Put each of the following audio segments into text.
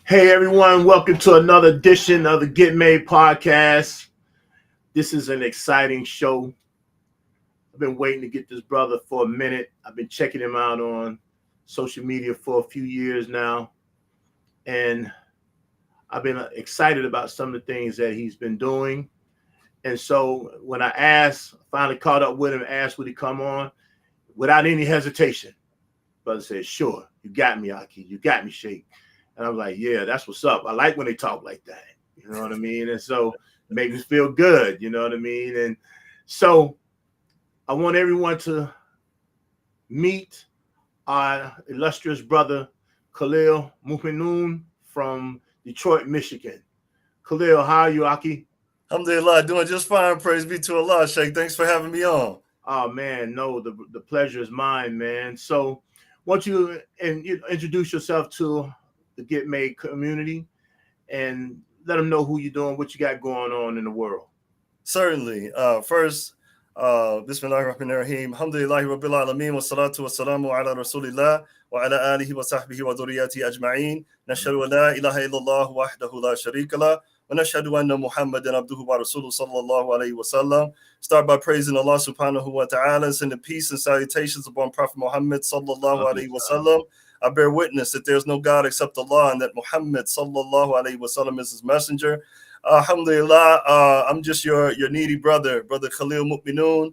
Hey everyone, welcome to another edition of the Get Made podcast. This is an exciting show. I've been waiting to get this brother for a minute. I've been checking him out on social media for a few years now, and I've been excited about some of the things that he's been doing. And so when I finally caught up with him, asked would he come on without any hesitation. Brother said, "Sure, you got me, Aki. You got me, Sheikh." And I was like, "Yeah, that's what's up. I like when they talk like that." You know what I mean? And so it makes me feel good. You know what I mean? And so I want everyone to meet our illustrious brother Khalil MuMinun from Detroit, Michigan. Khalil, how are you, Aki? Alhamdulillah, doing just fine. Praise be to Allah, Sheikh. Thanks for having me on. Oh man, no, the pleasure is mine, man. So, won't you introduce yourself to the Get Made community and let them know who you're doing, what you got going on in the world. Certainly. First, Bismillahir Rahmanir Rahim. Alhamdulillahi Rabbil Alameen. Wa salatu wa salamu ala Rasulillah wa ala alihi wa sahbihi wa dhurriyyati ajma'in. Nashhadu an la ilaha illallah wahdahu la sharika la. Wa nashhadu anna Muhammadan abduhu wa rasuluhu sallallahu alayhi wa sallam. Start by praising Allah subhanahu wa ta'ala and sending peace and salutations upon Prophet Muhammad sallallahu alayhi wa sallam. I bear witness that there is no God except Allah and that Muhammad sallallahu alayhi wa sallam is his messenger. Alhamdulillah, I'm just your needy brother Khalil MuMinun.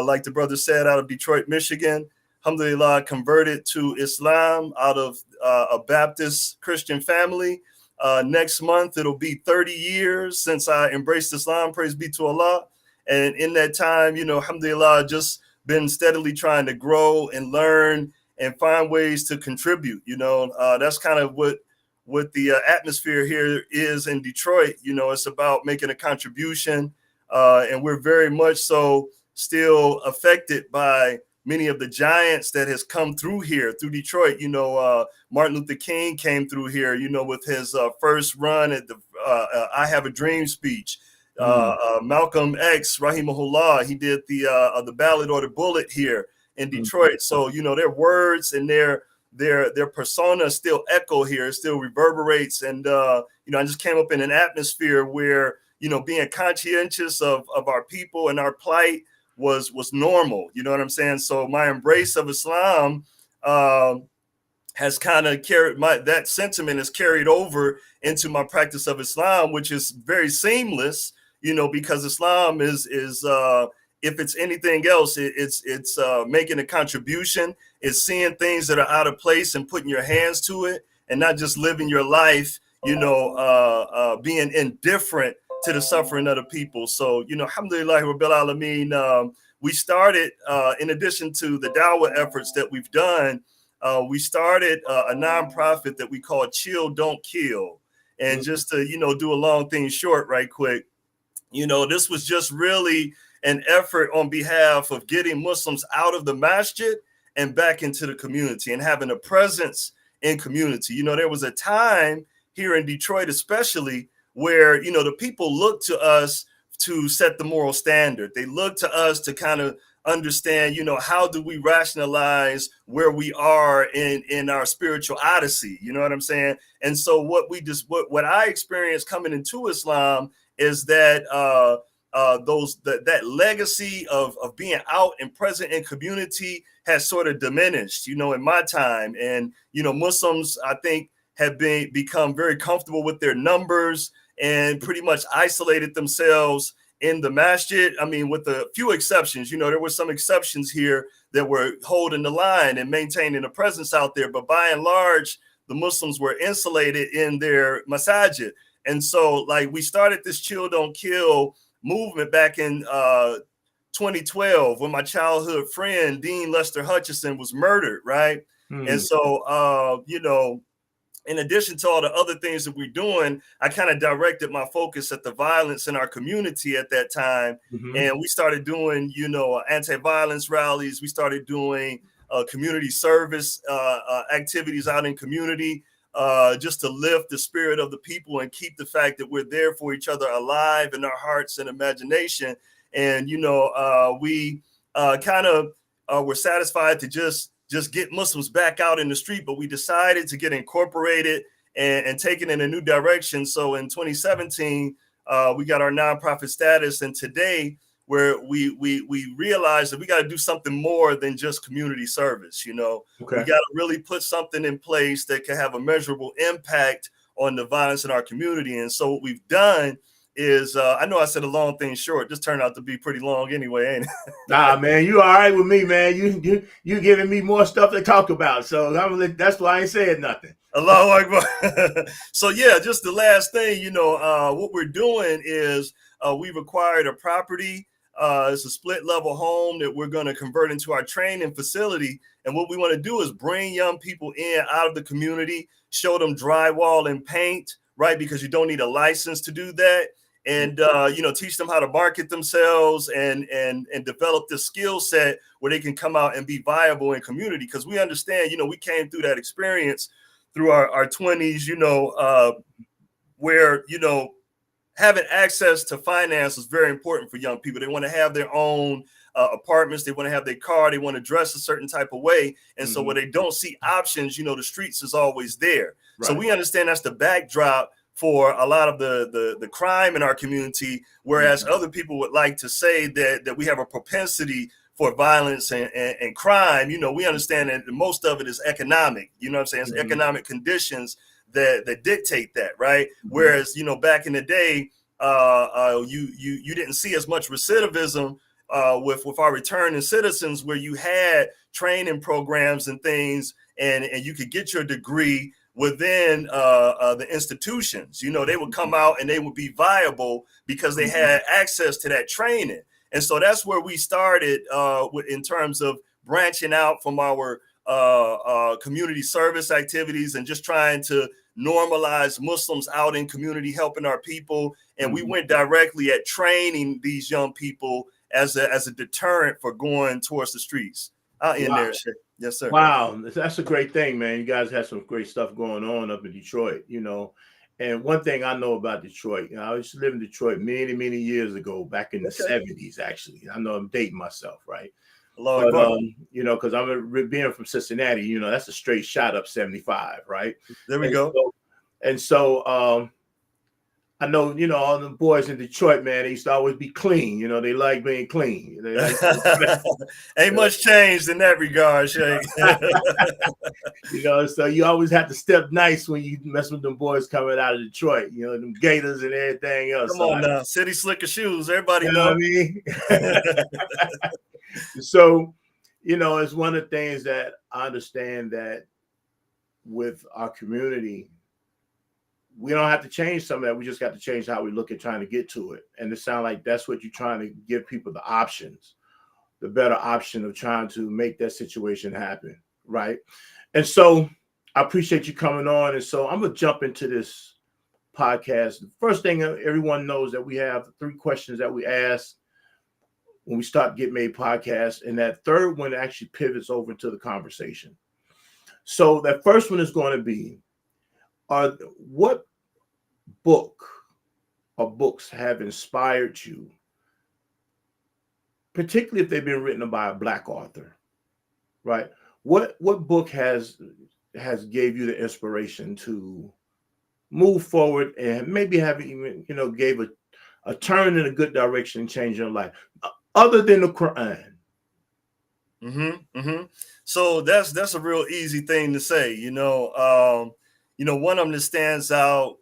Like the brother said, out of Detroit, Michigan. Alhamdulillah, converted to Islam out of a Baptist Christian family. Next month, it'll be 30 years since I embraced Islam. Praise be to Allah. And in that time, alhamdulillah, just been steadily trying to grow and learn and find ways to contribute. That's kind of what the atmosphere here is in Detroit. It's about making a contribution, and we're very much so still affected by many of the giants that has come through here, through Detroit. Martin Luther King came through here, with his first run at the I Have a Dream speech. Malcolm X, Rahimahullah, he did the ballot or the bullet here in Detroit. So, their words and their persona still echo here, still reverberates. And, I just came up in an atmosphere where, being conscientious of our people and our plight was normal. You know what I'm saying? So my embrace of Islam has kind of that sentiment is carried over into my practice of Islam, which is very seamless, because Islam is if it's anything else, it's making a contribution. It's seeing things that are out of place and putting your hands to it, and not just living your life, being indifferent to the suffering of the people. So, alhamdulillah, Rabbil Alameen, we started, in addition to the dawah efforts that we've done, we started a nonprofit that we call Chill Don't Kill. And just to, do a long thing short right quick, this was just really an effort on behalf of getting Muslims out of the masjid and back into the community and having a presence in community. There was a time here in Detroit, especially, where, the people looked to us to set the moral standard. They looked to us to kind of understand, how do we rationalize where we are in our spiritual odyssey? You know what I'm saying? And so what I experienced coming into Islam is that that legacy of being out and present in community has sort of diminished, in my time. And, Muslims, I think, have become very comfortable with their numbers and pretty much isolated themselves in the masjid. I mean, with a few exceptions, there were some exceptions here that were holding the line and maintaining a presence out there. But by and large, the Muslims were insulated in their masajid. And so, like, we started this Chill Don't Kill movement back in 2012 when my childhood friend, Dean Lester Hutchison, was murdered, right? And so, in addition to all the other things that we're doing, I kind of directed my focus at the violence in our community at that time. And we started doing, anti-violence rallies. We started doing community service activities out in community, just to lift the spirit of the people and keep the fact that we're there for each other alive in our hearts and imagination. And, we kind of were satisfied to just get Muslims back out in the street, but we decided to get incorporated and taking in a new direction. So in 2017, we got our nonprofit status, and today where we realized that we got to do something more than just community service. We got to really put something in place that can have a measurable impact on the violence in our community. And so what we've done is, I know I said a long thing short. This turned out to be pretty long anyway, ain't it? Nah, man, you all right with me, man. You giving me more stuff to talk about, so that's why I ain't saying nothing. Allahu Akbar. So yeah, just the last thing, what we're doing is we've acquired a property. It's a split level home that we're going to convert into our training facility. And what we want to do is bring young people in out of the community, show them drywall and paint, right? Because you don't need a license to do that. And, teach them how to market themselves and develop the skill set where they can come out and be viable in community. Because we understand, we came through that experience through our 20s, where, having access to finance is very important for young people. They want to have their own apartments. They want to have their car. They want to dress a certain type of way. And so when they don't see options, the streets is always there. Right. So we understand that's the backdrop for a lot of the crime in our community, whereas other people would like to say that we have a propensity for violence and crime. We understand that most of it is economic. It's economic conditions that dictate that, right? Whereas, back in the day, you didn't see as much recidivism with our returning citizens, where you had training programs and things, and you could get your degree within the institutions. They would come out and they would be viable because they had access to that training. And so that's where we started in terms of branching out from our community service activities and just trying to normalize Muslims out in community, helping our people. And we went directly at training these young people as a deterrent for going towards the streets. I'll end there. Yes, sir. Wow, that's a great thing, man. You guys have some great stuff going on up in Detroit, And one thing I know about Detroit, I used to live in Detroit many, many years ago, back in the 70s, actually. I know I'm dating myself, right? But, because I'm being from Cincinnati, that's a straight shot up 75, right? There we go. So I know, all the boys in Detroit, man, they used to always be clean. They like being clean. Ain't much changed in that regard, Shay. So you always have to step nice when you mess with them boys coming out of Detroit, them Gators and everything else. Come on now, city slicker shoes. Everybody know what I mean? So, it's one of the things that I understand that with our community, we don't have to change some of that. We just got to change how we look at trying to get to it. And it sounds like that's what you're trying to give people, the options, the better option of trying to make that situation happen, right? And so I appreciate you coming on. And so I'm going to jump into this podcast. The first thing everyone knows that we have 3 questions that we ask when we start Get Made podcast. And that third one actually pivots over into the conversation. So that first one is going to be, what book or books have inspired you, particularly if they've been written by a Black author, right? What book has gave you the inspiration to move forward and maybe have even, gave a turn in a good direction and change your life, other than the Quran? So that's a real easy thing to say, one of them that stands out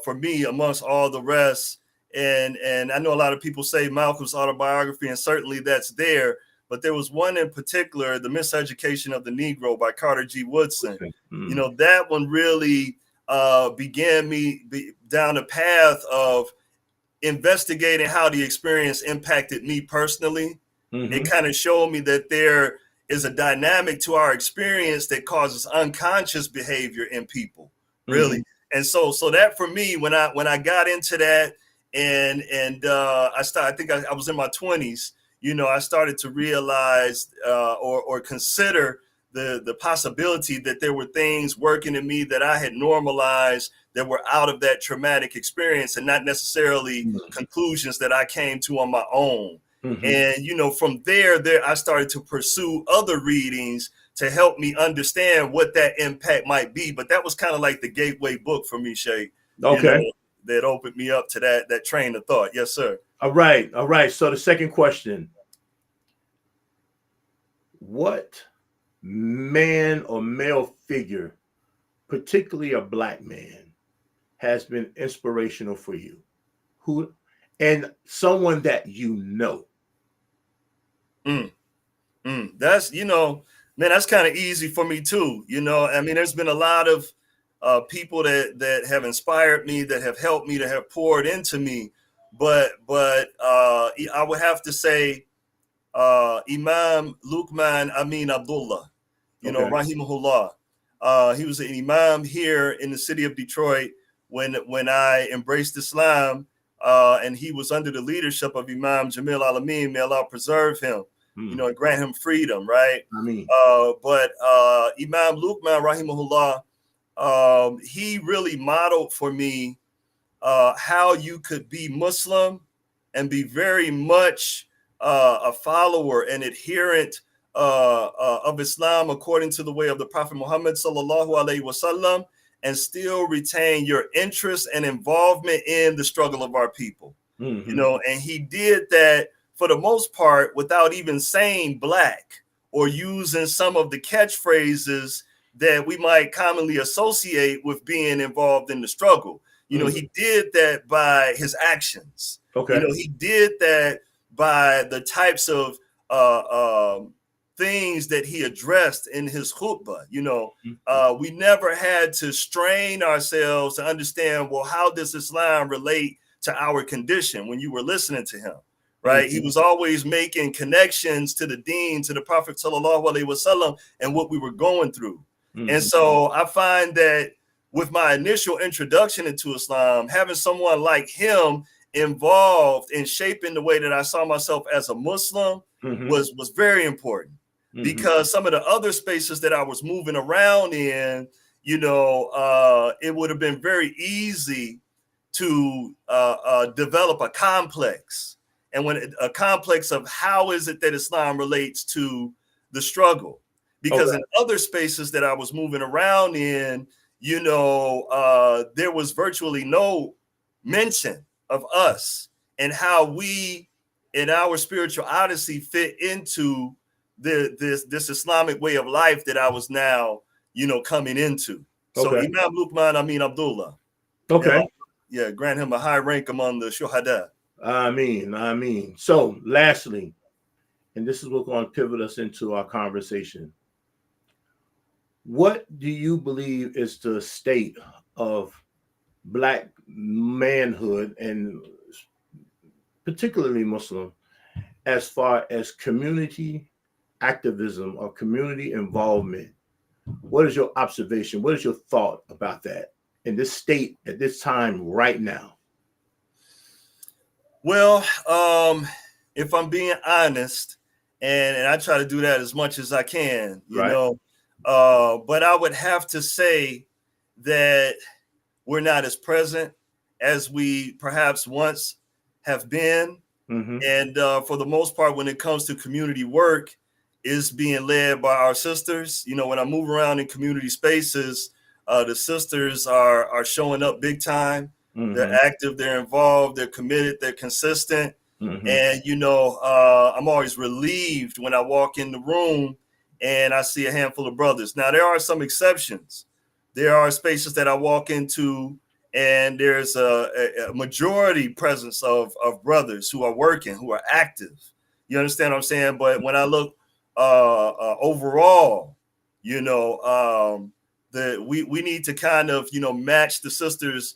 for me amongst all the rest, and I know a lot of people say Malcolm's autobiography, and certainly that's there, but there was one in particular, The Miseducation of the Negro by Carter G. Woodson. That one really began me down a path of investigating how the experience impacted me personally. It kind of showed me that there is a dynamic to our experience that causes unconscious behavior in people, really. And so that for me, when I got into that, and I think I was in my 20s, I started to realize or consider the possibility that there were things working in me that I had normalized that were out of that traumatic experience, and not necessarily conclusions that I came to on my own. And, from there I started to pursue other readings to help me understand what that impact might be. But that was kind of like the gateway book for me, Shay. Okay. That opened me up to that train of thought. Yes, sir. All right. So the second question: what man or male figure, particularly a black man, has been inspirational for you? Who, and someone that you know? That's, man, that's kind of easy for me too. I mean, there's been a lot of people that have inspired me, that have helped me, that have poured into me. But I would have to say Imam Luqman Amin Abdullah, rahimahullah. He was an imam here in the city of Detroit when I embraced Islam, and he was under the leadership of Imam Jamil Alameen, may Allah preserve him, and grant him freedom, right? But Imam Luqman rahimahullah, he really modeled for me how you could be Muslim and be very much a follower and adherent of Islam according to the way of the Prophet Muhammad sallallahu alaihi wasallam, and still retain your interest and involvement in the struggle of our people. And he did that for the most part without even saying black or using some of the catchphrases that we might commonly associate with being involved in the struggle. He did that by his actions. He did that by the types of things that he addressed in his khutbah. We never had to strain ourselves to understand, well, how does Islam relate to our condition when you were listening to him, right? He was always making connections to the deen, to the Prophet sallallahu alaihi wasallam, and what we were going through. And so I find that with my initial introduction into Islam, having someone like him involved in shaping the way that I saw myself as a Muslim was very important, because some of the other spaces that I was moving around in, it would have been very easy to develop a complex, and when a complex of how is it that Islam relates to the struggle, because in other spaces that I was moving around in, there was virtually no mention of us and how we in our spiritual odyssey fit into this Islamic way of life that I was now, coming into. So Imam Luqman Amin Abdullah. Grant him a high rank among the shuhada. Ameen. So lastly, and this is what's going to pivot us into our conversation. What do you believe is the state of Black manhood, and particularly Muslim, as far as community activism or community involvement? What is your observation? What is your thought about that in this state at this time right now? Well, if I'm being honest, and I try to do that as much as I can, but I would have to say that we're not as present as we perhaps once have been. And for the most part, when it comes to community work, is being led by our sisters. When I move around in community spaces, the sisters are showing up big time. They're active, they're involved, they're committed, they're consistent. And, I'm always relieved when I walk in the room and I see a handful of brothers. Now, there are some exceptions. There are spaces that I walk into and there's a majority presence of brothers who are working, who are active. You understand what I'm saying? But when I look overall, we need to kind of, match the sisters'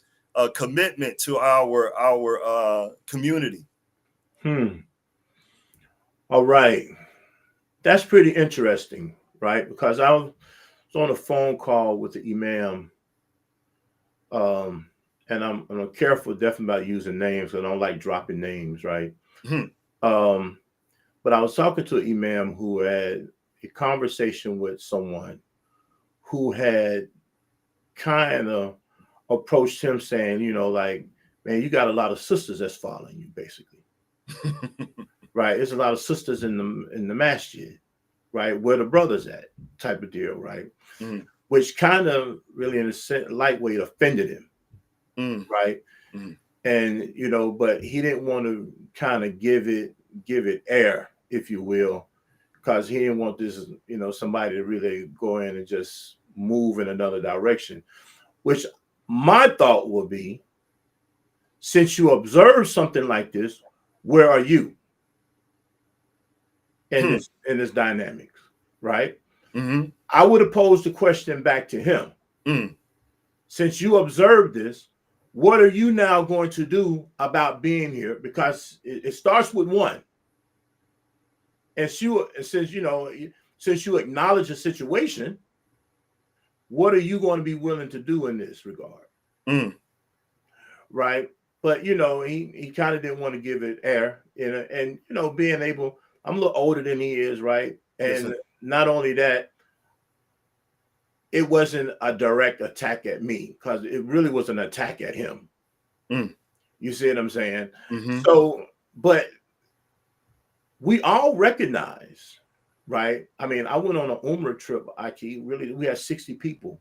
commitment to our community. All right. That's pretty interesting, right? Because I was on a phone call with the imam, and I'm careful definitely about using names. I don't like dropping names, right? But I was talking to an imam who had a conversation with someone who had kind of approached him saying, man, you got a lot of sisters that's following you, basically. Right? There's a lot of sisters in the masjid. right? Where the brothers at, type of deal, right? Mm. Which kind of really, in a lightweight, offended him, right? And but he didn't want to kind of give it air, if you will, because he didn't want this, somebody to really go in and just move in another direction. Which my thought would be, since you observe something like this, where are you in this dynamics, right? I would have posed the question back to him. Since you observed this, what are you now going to do about being here? Because it starts with one. And since you acknowledge the situation, what are you going to be willing to do in this regard? Right? But he kind of didn't want to give it air, and being able, I'm a little older than he is, right? And yes, not only that, it wasn't a direct attack at me, because it really was an attack at him. You see what I'm saying? So, but we all recognize, right? I mean, I went on an Umrah trip, Aki. Really, we had 60 people.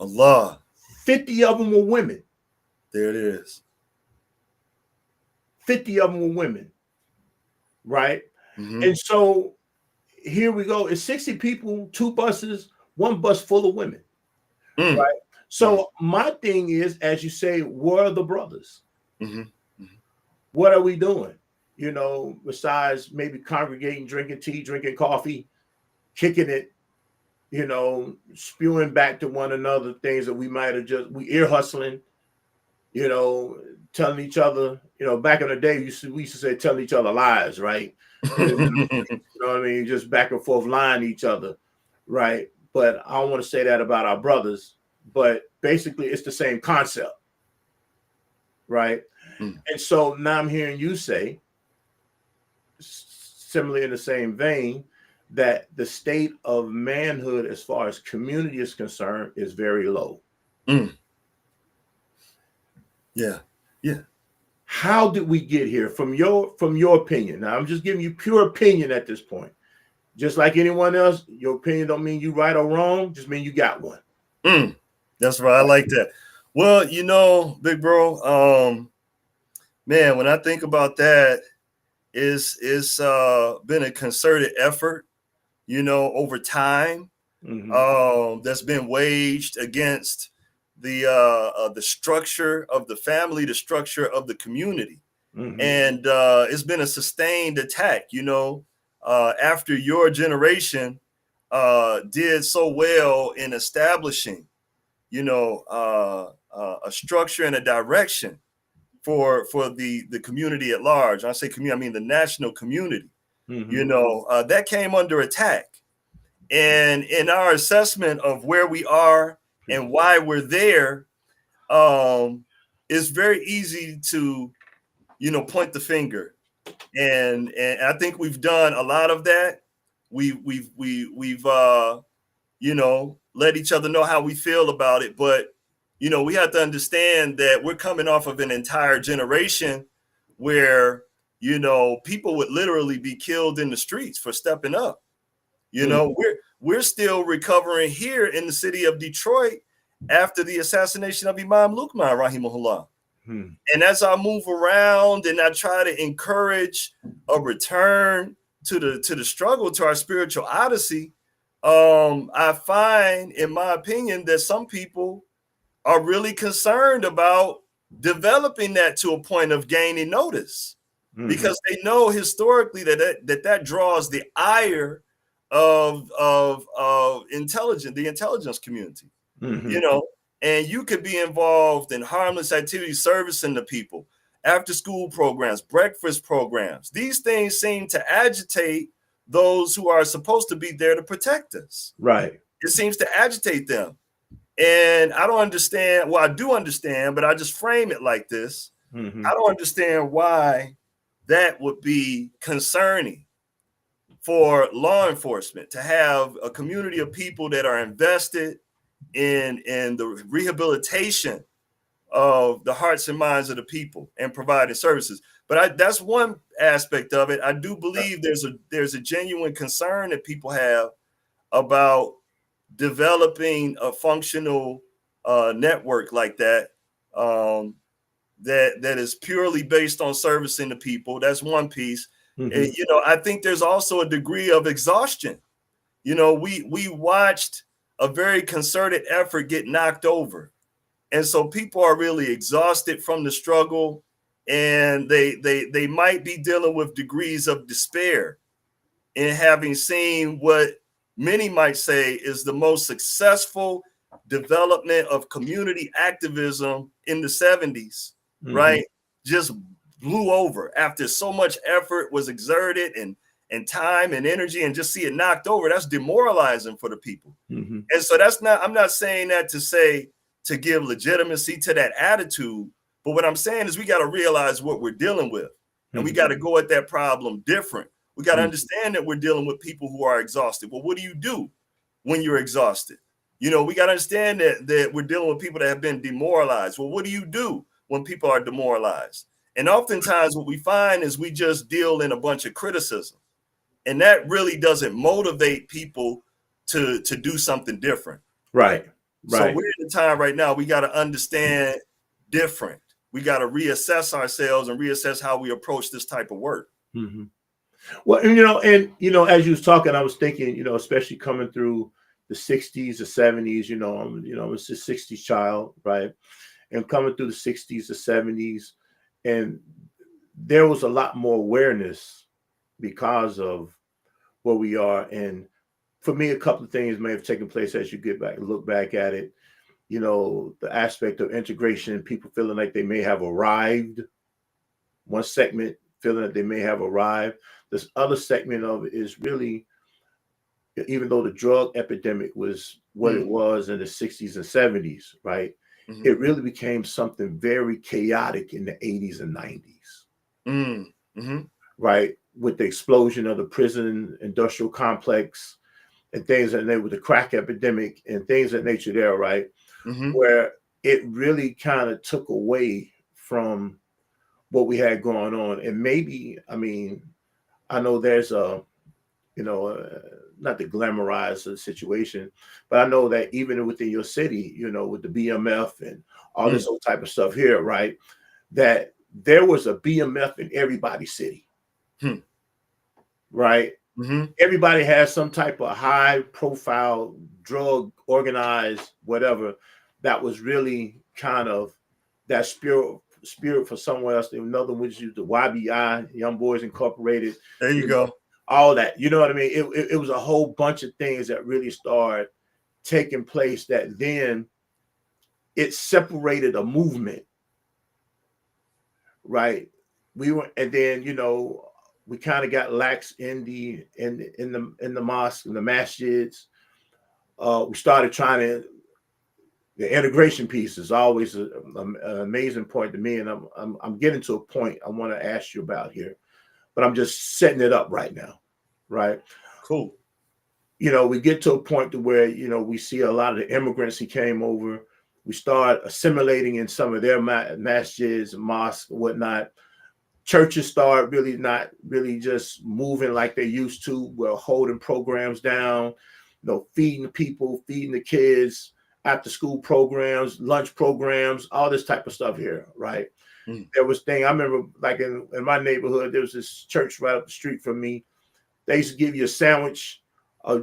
Allah. 50 of them were women. There it is. 50 of them were women, right? And so here we go. It's 60 people, 2 buses, 1 bus full of women, right? So my thing is, as you say, where are the brothers? What are we doing? Besides maybe congregating, drinking tea, drinking coffee, kicking it, spewing back to one another things that we might have we ear hustling, telling each other, back in the day, we used to say telling each other lies, right? You know what I mean? Just back and forth lying to each other, right? But I don't want to say that about our brothers, but basically it's the same concept, right? And so now I'm hearing you say, similarly in the same vein, that the state of manhood as far as community is concerned is very low. Yeah. How did we get here from your opinion? Now I'm just giving you pure opinion at this point. Just like anyone else, your opinion don't mean you right or wrong, just mean you got one. That's right. I like that. Well, big bro, man, when I think about that, it's been a concerted effort, over time, that's been waged against the structure of the family, the structure of the community. And it's been a sustained attack, after your generation did so well in establishing, a structure and a direction for the community at large. I say community, I mean the national community. That came under attack. And in our assessment of where we are and why we're there, it's very easy to, point the finger. And I think we've done a lot of that. We've let each other know how we feel about it. But, we have to understand that we're coming off of an entire generation where, people would literally be killed in the streets for stepping up. We're still recovering here in the city of Detroit after the assassination of Imam Luqman, rahimahullah. And as I move around and I try to encourage a return to the struggle, to our spiritual odyssey, I find, in my opinion, that some people are really concerned about developing that to a point of gaining notice, because they know historically that draws the ire of the intelligence community, and you could be involved in harmless activities, servicing the people, after school programs, breakfast programs. These things seem to agitate those who are supposed to be there to protect us. Right. It seems to agitate them. And I don't understand. Well, I do understand, but I just frame it like this. I don't understand why that would be concerning for law enforcement to have a community of people that are invested in the rehabilitation of the hearts and minds of the people and providing services. But that's one aspect of it. I do believe there's a genuine concern that people have about developing a functional network like that, that is purely based on servicing the people. That's one piece. And, I think there's also a degree of exhaustion. We watched a very concerted effort get knocked over. And so people are really exhausted from the struggle, and they might be dealing with degrees of despair in having seen what many might say is the most successful development of community activism in the 70s, right? Just blew over after so much effort was exerted and time and energy, and just see it knocked over. That's demoralizing for the people. And so I'm not saying that to give legitimacy to that attitude, but what I'm saying is we got to realize what we're dealing with, and we got to go at that problem different. We got to understand that we're dealing with people who are exhausted. Well, what do you do when you're exhausted? We got to understand that we're dealing with people that have been demoralized. Well, what do you do when people are demoralized? And oftentimes what we find is we just deal in a bunch of criticism, and that really doesn't motivate people to do something different. Right. So we're in a time right now, we got to understand different. We got to reassess ourselves and reassess how we approach this type of work. Well, and as you was talking, I was thinking, especially coming through the 60s, the 70s, I'm a 60s child, right? And coming through the 60s, the 70s, and there was a lot more awareness because of where we are. And for me, a couple of things may have taken place as you look back at it. The aspect of integration, people feeling like they may have arrived. One segment feeling that they may have arrived. This other segment of it is really, even though the drug epidemic was what it was in the 60s and 70s, right? It really became something very chaotic in the 80s and 90s, right? With the explosion of the prison industrial complex and things that with the crack epidemic and things of that nature there, right? Where it really kind of took away from what we had going on. And maybe, I know there's not to glamorize the situation, but I know that even within your city, with the BMF and all this old type of stuff here, right, that there was a BMF in everybody's city, right? Everybody has some type of high profile drug organized whatever that was really kind of that spirit for somewhere else. Another which is the YBI, Young Boys Incorporated. There you go. All that, you know what I mean? It was a whole bunch of things that really started taking place that then it separated a movement, right? And then we kind of got lax in the mosque, in the masjids. We started trying to. The integration piece is always an amazing point to me, and I'm getting to a point I want to ask you about here, but I'm just setting it up right now, right? Cool. We get to a point to where we see a lot of the immigrants who came over. We start assimilating in some of their masjids, mosques, and whatnot. Churches start not really just moving like they used to. We're holding programs down, feeding the people, feeding the kids. After school programs, lunch programs, all this type of stuff here, right? There was I remember like in my neighborhood, there was this church right up the street from me. They used to give you a sandwich, a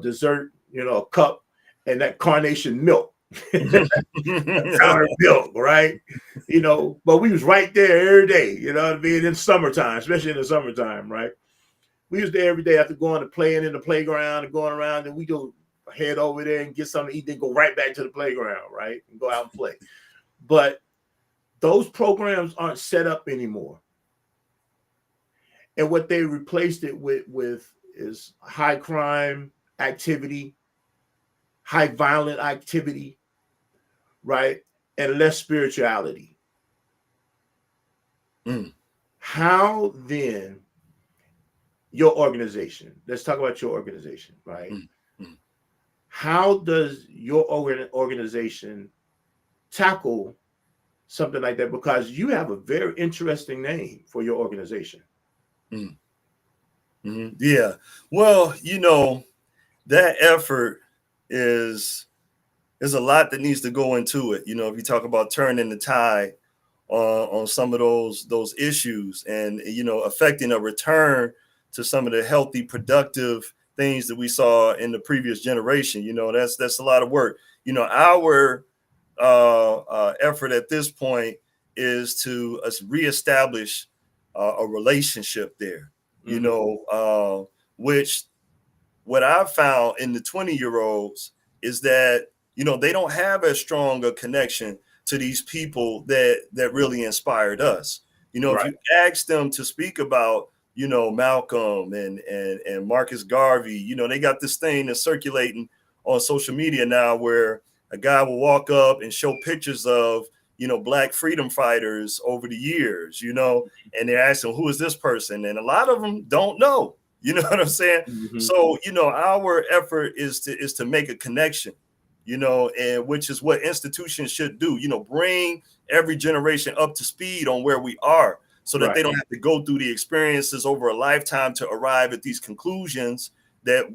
dessert, a cup, and that carnation milk. Powdered milk, right? But we was right there every day, you know what I mean? In summertime, especially in the summertime, right? We was there every day after going to playing in the playground and going around, and we go head over there and get something to eat, then go right back to the playground, right? And go out and play. But those programs aren't set up anymore. And what they replaced it with is high crime activity, high violent activity, right? And less spirituality. How then your organization, let's talk about your organization, right? How does your organization tackle something like that? Because you have a very interesting name for your organization. Yeah. Well, that effort is a lot that needs to go into it. If you talk about turning the tide on some of those issues and, affecting a return to some of the healthy, productive things that we saw in the previous generation, that's a lot of work. Our effort at this point is to reestablish a relationship there, which what I've found in the 20-year-olds is that, they don't have as strong a connection to these people that really inspired us. If you ask them to speak about, Malcolm and Marcus Garvey, they got this thing that's circulating on social media now where a guy will walk up and show pictures of, Black freedom fighters over the years, and they're asking, who is this person? And a lot of them don't know, you know what I'm saying? Mm-hmm. So, our effort is to make a connection, and which is what institutions should do, bring every generation up to speed on where we are so that they don't have to go through the experiences over a lifetime to arrive at these conclusions that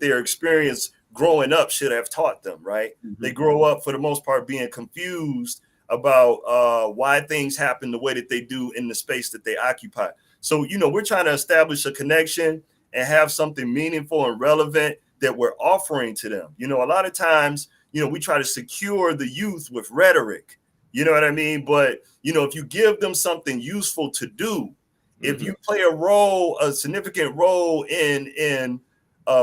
their experience growing up should have taught them, right? Mm-hmm. They grow up for the most part being confused about why things happen the way that they do in the space that they occupy. So, we're trying to establish a connection and have something meaningful and relevant that we're offering to them. A lot of times, we try to secure the youth with rhetoric, you know what I mean? But, if you give them something useful to do, if you play a significant role in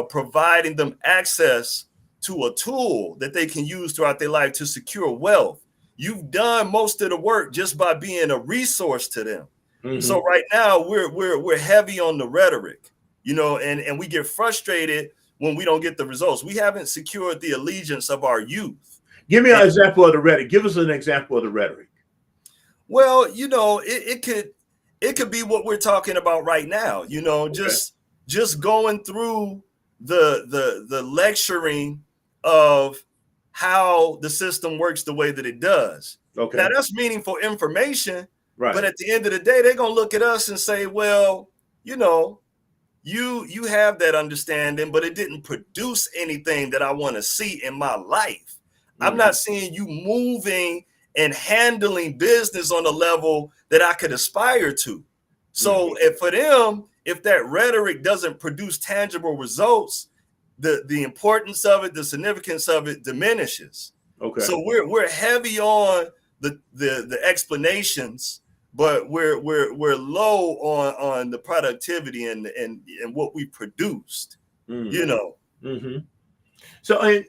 providing them access to a tool that they can use throughout their life to secure wealth, you've done most of the work just by being a resource to them. Mm-hmm. So right now we're heavy on the rhetoric, and we get frustrated when we don't get the results. We haven't secured the allegiance of our youth. Give me an example of the rhetoric. Give us an example of the rhetoric. Well, it could be what we're talking about right now, just going through the lecturing of how the system works the way that it does. Okay. Now that's meaningful information, right? But at the end of the day, they're gonna look at us and say, well, you have that understanding, but it didn't produce anything that I want to see in my life. Mm-hmm. I'm not seeing you moving and handling business on a level that I could aspire to. So if for them, if that rhetoric doesn't produce tangible results, the importance of it, the significance of it diminishes. Okay. So we're heavy on the explanations, but we're low on the productivity and what we produced. Mm-hmm. So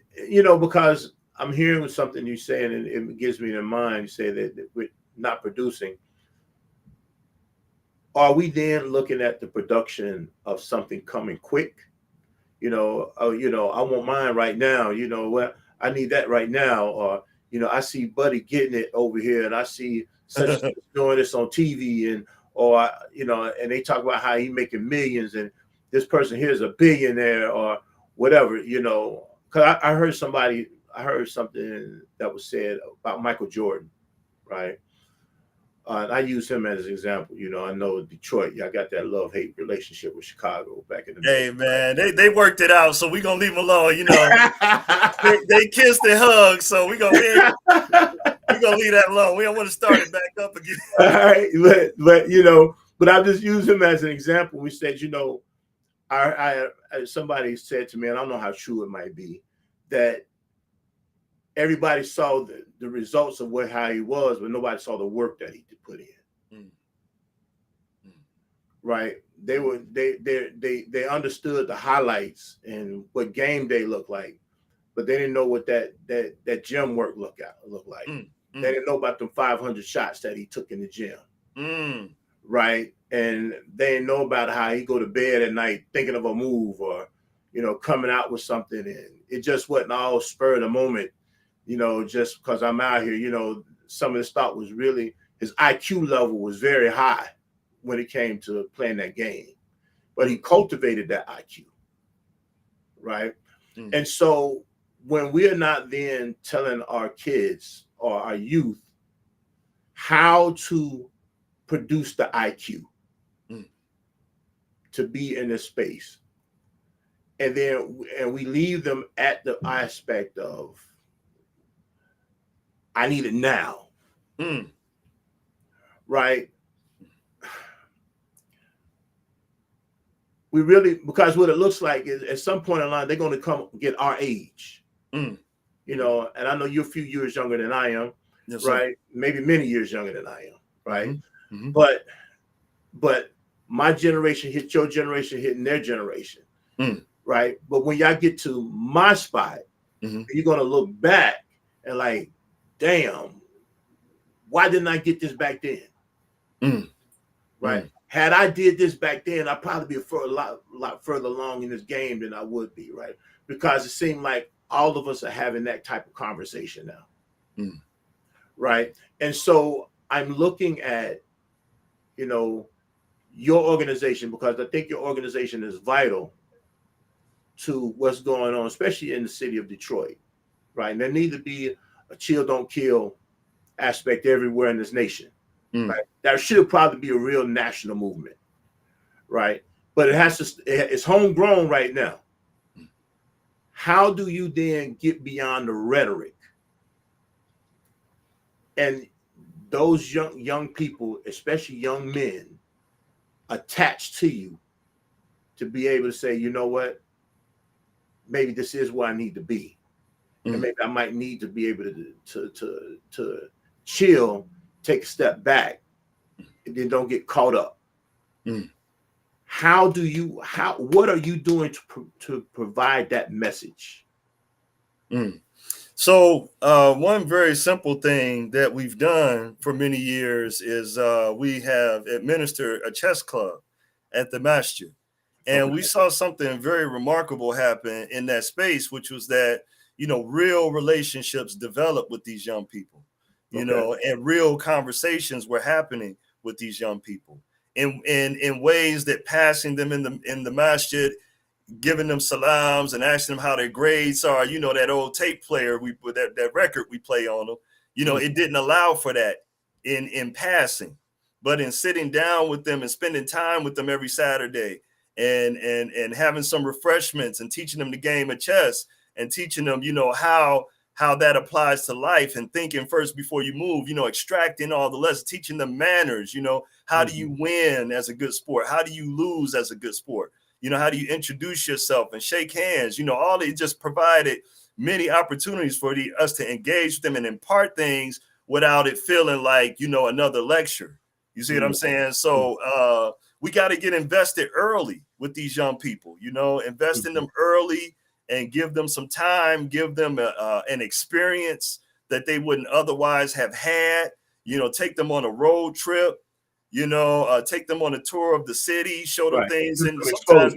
because I'm hearing something you say, and it gives me in mind. You say that we're not producing. Are we then looking at the production of something coming quick? I want mine right now. What I need that right now, or I see Buddy getting it over here, and I see such doing this on TV, and and they talk about how he making millions, and this person here is a billionaire, or whatever. Because I heard something that was said about Michael Jordan, right? And I use him as an example. I know Detroit, y'all got that love-hate relationship with Chicago back in the day. Hey, man, they worked it out, so we're going to leave them alone. They kissed and hugged, so we're going to leave that alone. We don't want to start it back up again. All right, but I just use him as an example. We said, I somebody said to me, and I don't know how true it might be, that everybody saw the results of how he was, but nobody saw the work that he put in. Right? They understood the highlights and what game day looked like, but they didn't know what that gym work looked like. They didn't know about the 500 shots that he took in the gym. Right? And they didn't know about how he go to bed at night thinking of a move, or coming out with something, and it just wasn't all spur of the moment. Just because I'm out here, some of his thought was really, his IQ level was very high when it came to playing that game, but he cultivated that IQ, right? And so when we're not then telling our kids or our youth how to produce the IQ to be in this space, and we leave them at the aspect of I need it now, right? We really, because what it looks like is at some point in line they're going to come get our age, you know. And I know you're a few years younger than I am, yes, right? Sir. Maybe many years younger than I am, right? But my generation hit your generation, hitting their generation, right? But when y'all get to my spot, you're going to look back and like, damn, why didn't I get this back then? Right? Had I did this back then, I'd probably be a lot further along in this game than I would be, right? Because it seemed like all of us are having that type of conversation now, right? And so I'm looking at, you know, your organization, because I think your organization is vital to what's going on, especially in the city of Detroit, right? And there needs to be a chill, don't kill aspect everywhere in this nation, right? That should probably be a real national movement, right? But it's homegrown right now. How do you then get beyond the rhetoric and those young people, especially young men, attached to you to be able to say, you know what, maybe this is where I need to be, and maybe I might need to be able to chill, take a step back, and then don't get caught up. What are you doing to provide that message? So one very simple thing that we've done for many years is we have administered a chess club at the masjid. And we saw something very remarkable happen in that space, which was that, you know, real relationships developed with these young people, you know, and real conversations were happening with these young people in ways that passing them in the masjid, giving them salams and asking them how their grades are, you know, that old tape player that record we play on them, you know, it didn't allow for that in passing, but in sitting down with them and spending time with them every Saturday and having some refreshments and teaching them the game of chess and teaching them, you know, how that applies to life and thinking first before you move, you know, extracting all the lessons, teaching them manners, you know, how do you win as a good sport? How do you lose as a good sport? You know, how do you introduce yourself and shake hands? You know, all it just provided many opportunities for us to engage with them and impart things without it feeling like, you know, another lecture. You see what I'm saying? So we got to get invested early with these young people, you know, invest in them early and give them some time, give them an experience that they wouldn't otherwise have had, you know, take them on a road trip, you know, take them on a tour of the city, show them things. And sometimes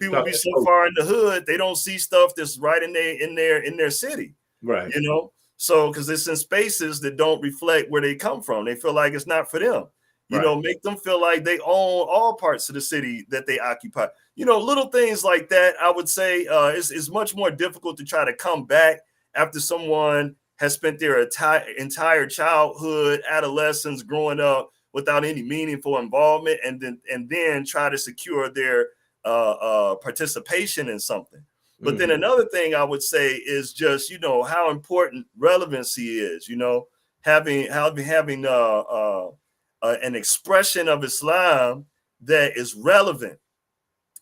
people be so far in the hood, they don't see stuff that's right in their city, right? You know, so because it's in spaces that don't reflect where they come from. They feel like it's not for them. You know, make them feel like they own all parts of the city that they occupy. You know, little things like that, I would say is much more difficult to try to come back after someone has spent their entire childhood, adolescence, growing up without any meaningful involvement, and then try to secure their participation in something. But then another thing I would say is just, you know, how important relevancy is, you know, having an expression of Islam that is relevant.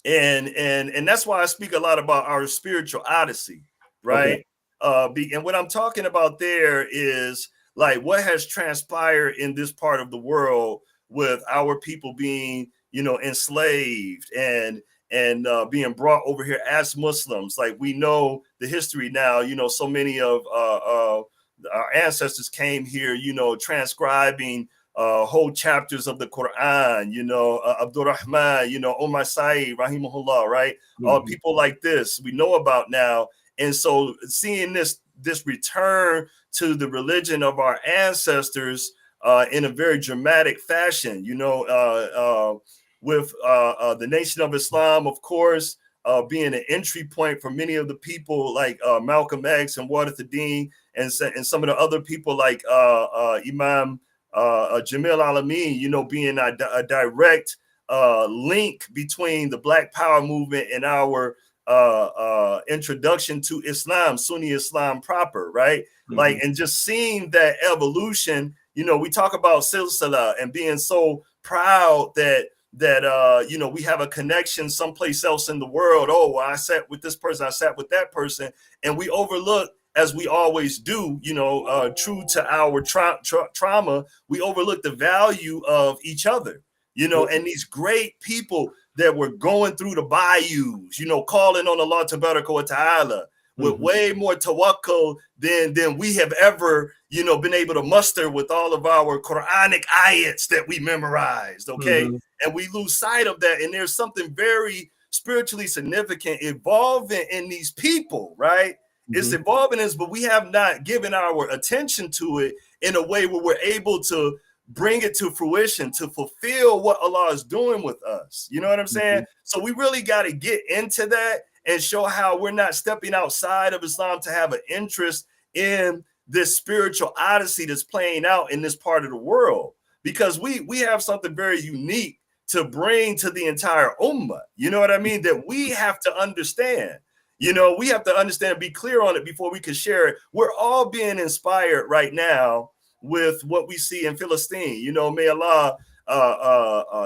And that's why I speak a lot about our spiritual odyssey, right? And what I'm talking about there is like what has transpired in this part of the world with our people being, you know, enslaved and being brought over here as Muslims. Like we know the history now, you know, so many of our ancestors came here, you know, transcribing whole chapters of the Quran, you know, Abdul Rahman, you know, Omar Said, Rahimahullah, right? All people like this we know about now. And so seeing this return to the religion of our ancestors in a very dramatic fashion, you know, with the Nation of Islam, of course, being an entry point for many of the people like Malcolm X and Wadathaddin and some of the other people like Imam Jamil Alameen, you know, being a direct link between the Black Power movement and our introduction to Islam, Sunni Islam proper, right? Like, and just seeing that evolution, you know, we talk about silsila and being so proud that you know, we have a connection someplace else in the world. Oh, well, I sat with this person, I sat with that person, and we overlook, as we always do, you know, true to our trauma, we overlook the value of each other, you know, and these great people that were going through the bayous, you know, calling on Allah Tabaraka wa Ta'ala with way more tawakkul than we have ever, you know, been able to muster with all of our Quranic ayats that we memorized, okay? And we lose sight of that. And there's something very spiritually significant evolving in these people, right? It's evolving us, but we have not given our attention to it in a way where we're able to bring it to fruition, to fulfill what Allah is doing with us. You know what I'm saying? So we really got to get into that and show how we're not stepping outside of Islam to have an interest in this spiritual odyssey that's playing out in this part of the world, because we have something very unique to bring to the entire ummah. You know what I mean? That we have to understand. You know, we have to understand, be clear on it before we can share it. We're all being inspired right now with what we see in Philistine. You know, may Allah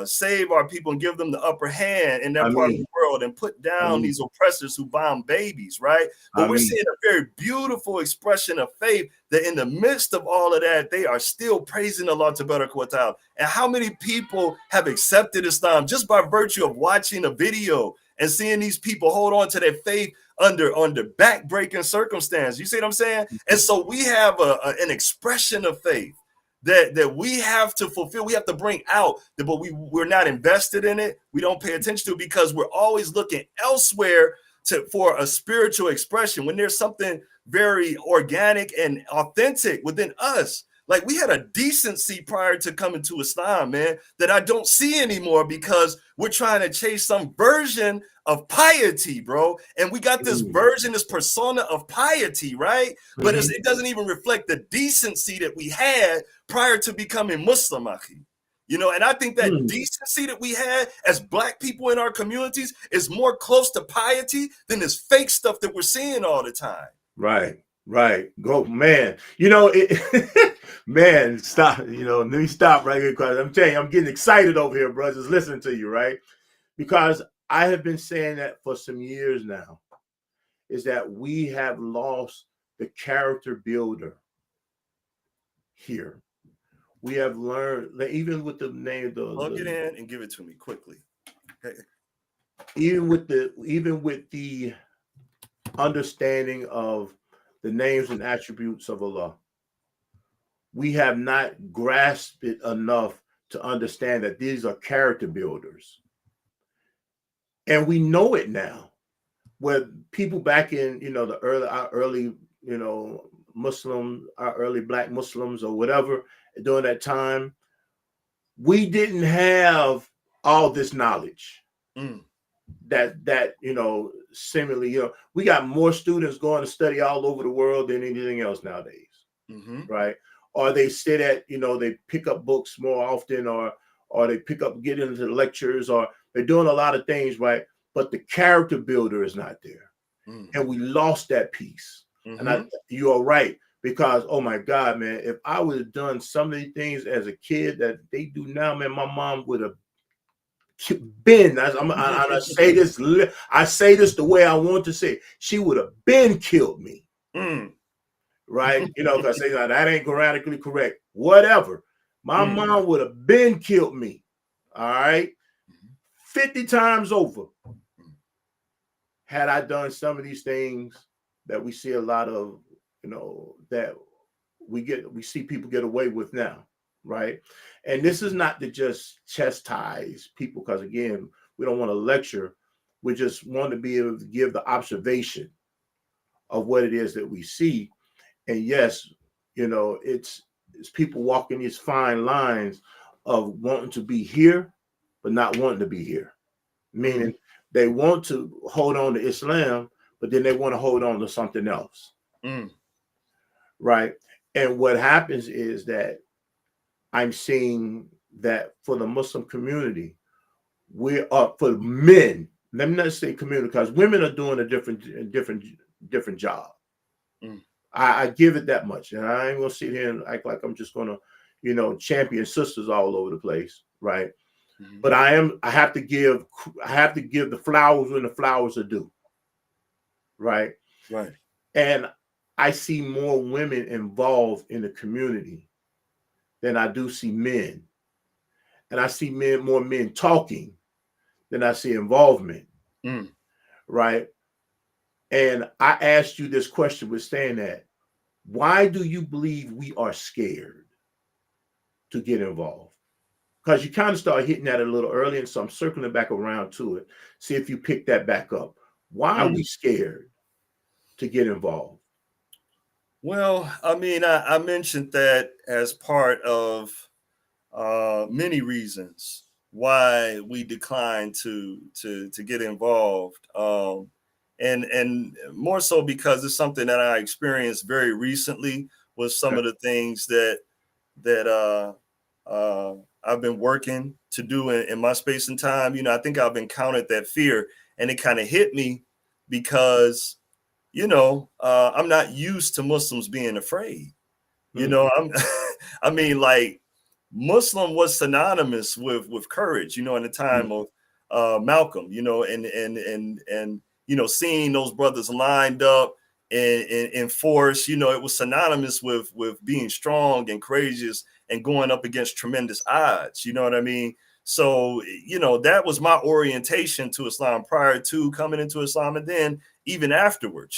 save our people and give them the upper hand in that part of the world and put down these oppressors who bomb babies, right? But we're seeing a very beautiful expression of faith that in the midst of all of that, they are still praising Allah Tabaraka wa Ta'ala. And how many people have accepted Islam just by virtue of watching a video and seeing these people hold on to their faith under backbreaking circumstance? You see what I'm saying? And so we have an expression of faith that we have to fulfill, we have to bring out, but we're not invested in it. We don't pay attention to it because we're always looking elsewhere for a spiritual expression when there's something very organic and authentic within us. Like, we had a decency prior to coming to Islam, man, that I don't see anymore because we're trying to chase some version of piety, bro. And we got this version, this persona of piety, right? But it doesn't even reflect the decency that we had prior to becoming Muslim, akhi. You know, and I think that decency that we had as Black people in our communities is more close to piety than this fake stuff that we're seeing all the time. Right. Go, man. You know, man, stop. You know, let me stop right here because I'm telling you, I'm getting excited over here, bro, just listening to you, right? Because I have been saying that for some years now, is that we have lost the character builder here. We have learned that even with the name, plug it in and give it to me quickly. Okay. Even with the understanding of the names and attributes of Allah, we have not grasped it enough to understand that these are character builders. And we know it now, where people back in, you know, our early, you know, Muslims, our early Black Muslims or whatever, during that time, we didn't have all this knowledge that, you know, similarly, you know, we got more students going to study all over the world than anything else nowadays, right? Or they sit at, you know, they pick up books more often, or they get into lectures, or they're doing a lot of things, right? But the character builder is not there. And we lost that piece. And you are right, because, oh my God, man, if I would have done some of these things as a kid that they do now, man, my mom would have been, I say this the way I want to say it, she would have been killed me. Right? You know, because that ain't grammatically correct. Whatever. My mom would have been killed me. All right. 50 times over. Had I done some of these things that we see a lot of, you know, that we see people get away with now, right? And this is not to just chastise people, because again, we don't want to lecture. We just want to be able to give the observation of what it is that we see. And yes, you know, it's people walking these fine lines of wanting to be here, but not wanting to be here. Meaning They want to hold on to Islam, but then they want to hold on to something else. Right. And what happens is that I'm seeing that for the Muslim community, we're up for men. Let me not say community, because women are doing a different job. I give it that much. And I ain't gonna sit here and act like I'm just gonna, champion sisters all over the place, right? But I have to give the flowers when the flowers are due. Right. Right. And I see more women involved in the community than I do see men. And I see more men talking than I see involvement. Right. And I asked you this question with saying that, why do you believe we are scared to get involved? Because you kind of start hitting that a little early, and so I'm circling back around to it. See if you pick that back up. Why are we scared to get involved? Well, I mean, I mentioned that as part of many reasons why we decline to get involved, and more so because it's something that I experienced very recently with some of the things that I've been working to do in my space and time. I think I've encountered that fear, and it kind of hit me because I'm not used to Muslims being afraid. I mean, like, Muslim was synonymous with courage, in the time of Malcolm, and seeing those brothers lined up in force, it was synonymous with being strong and courageous and going up against tremendous odds. You know what I mean? So, that was my orientation to Islam prior to coming into Islam, and then even afterwards,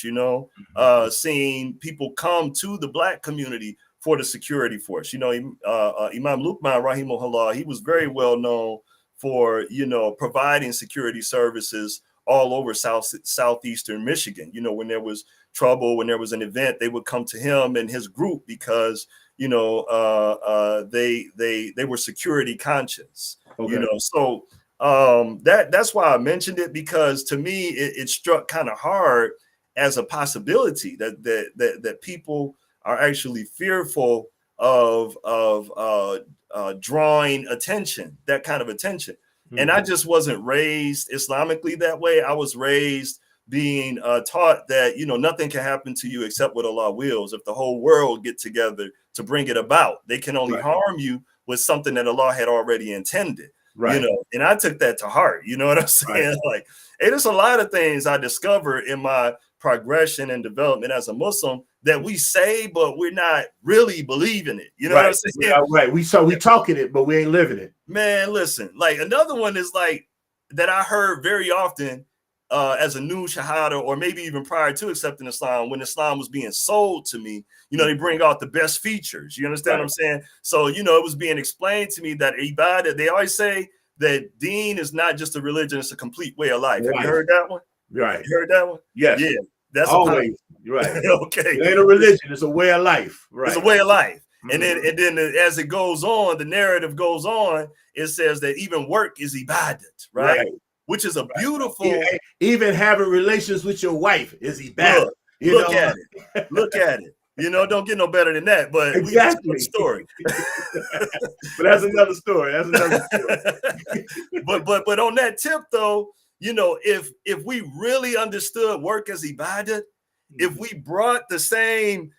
seeing people come to the Black community for the security force. Imam Luqman, rahimahullah, he was very well known for, providing security services all over southeastern Michigan. When there was trouble, when there was an event, they would come to him and his group because, they were security conscious. Okay. So that's why I mentioned it, because to me it struck kind of hard as a possibility that people are actually fearful of drawing attention, that kind of attention. And I just wasn't raised Islamically that way. I was raised being taught that, nothing can happen to you except what Allah wills. If the whole world get together to bring it about, they can only harm you with something that Allah had already intended. Right. And I took that to heart. You know what I'm saying? Right. Like, hey, there's a lot of things I discovered in my progression and development as a Muslim that we say, but we're not really believing it. You know what I'm saying? Yeah, right. We talking it, but we ain't living it. Man, listen, like, another one is like that I heard very often as a new Shahada, or maybe even prior to accepting Islam, when Islam was being sold to me, they bring out the best features. You understand what I'm saying? So, it was being explained to me that Ibadah, they always say that Deen is not just a religion, it's a complete way of life. Have you heard that one? Right. You heard that one? Yes. Yeah. That's always right. Okay. It ain't a religion, it's a way of life. Right. It's a way of life. And then as it goes on, the narrative goes on, it says that even work is ibadat, right? Which is a beautiful, even having relations with your wife is ibadat. Look at it. Look at it. Don't get no better than that. But exactly. We story. But that's another story. That's another story. but on that tip though, if we really understood work as ibadat, if we brought the same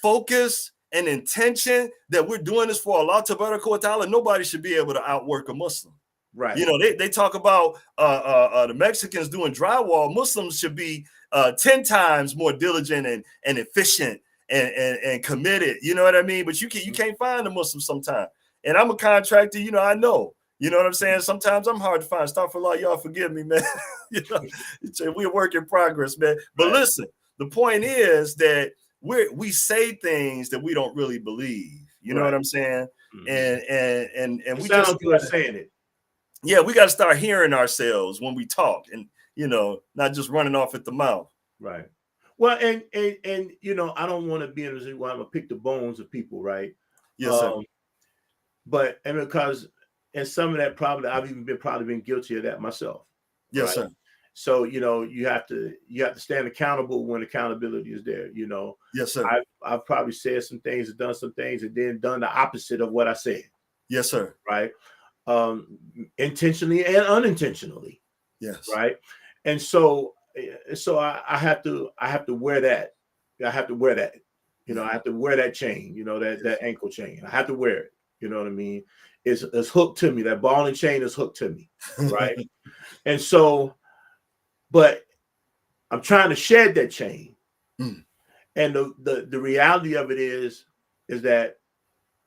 focus and intention that we're doing this for Allah Tabaraka wa Ta'ala, nobody should be able to outwork a Muslim. Right. They talk about the Mexicans doing drywall. Muslims should be 10 times more diligent and efficient and committed. You know what I mean? But you can't find a Muslim sometimes. And I'm a contractor, I know. You know what I'm saying? Sometimes I'm hard to find. Astaghfirullah, y'all forgive me, man. We're a work in progress, man. But listen, the point is that we say things that we don't really believe. You know what I'm saying? And we just good saying it. Yeah, we got to start hearing ourselves when we talk, and not just running off at the mouth. Right. Well, and I don't want to be in a position where I'm gonna pick the bones of people, right? Yes, sir. But because and some of that probably I've even probably been guilty of that myself. Yes, right? sir. So, you have to stand accountable when accountability is there. Yes, sir. I've probably said some things and done some things and then done the opposite of what I said. Yes, sir. Right. Intentionally and unintentionally. Yes. Right. And so I have to wear that. I have to wear that. I have to wear that chain, that ankle chain. I have to wear it. You know what I mean? It's hooked to me. That ball and chain is hooked to me. Right. And so, but I'm trying to shed that chain. And the reality of it is that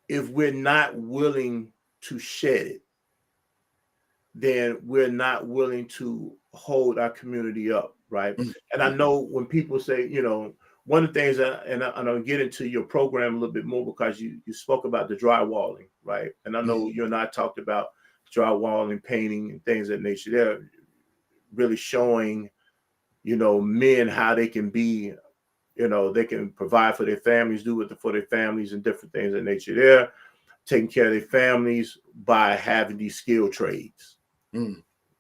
if we're not willing to shed it, then we're not willing to hold our community up, right? And I know when people say, one of the things and I'll get into your program a little bit more because you spoke about the drywalling, right? And I know you and I talked about drywalling, painting, and things of that nature. They're really showing, men how they can be, they can provide for their families, do it for their families and different things of nature. They're taking care of their families by having these skilled trades,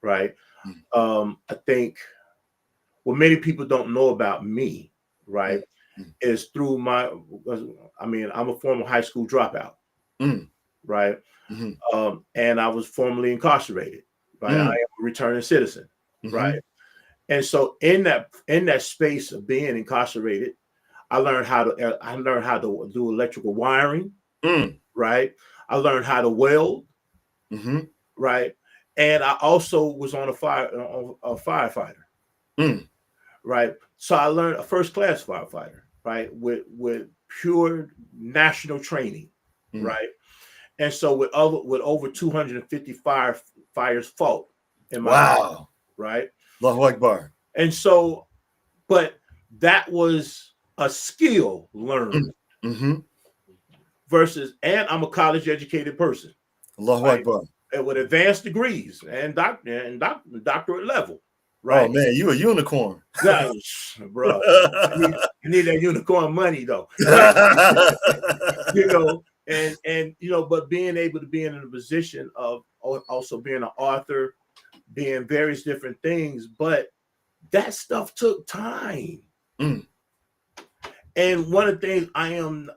right? I think what many people don't know about me, right, is through I'm a former high school dropout, right? And I was formerly incarcerated, right? I am a returning citizen, right? And so in that space of being incarcerated, I learned how to do electrical wiring, right? I learned how to weld, right? And I also was on a firefighter, right? So I learned a first-class firefighter, right? With pure national training, right? And so with over 250 fires fought in my life, right? Allahu Akbar. And so, but that was a skill learned versus, and I'm a college educated person. Allahu Akbar. And with advanced degrees and doctorate level, right? Oh man, you a unicorn. Gosh, bro. I need that unicorn money though. Right? And but being able to be in a position of also being an author, being various different things, but that stuff took time. And one of the things I am,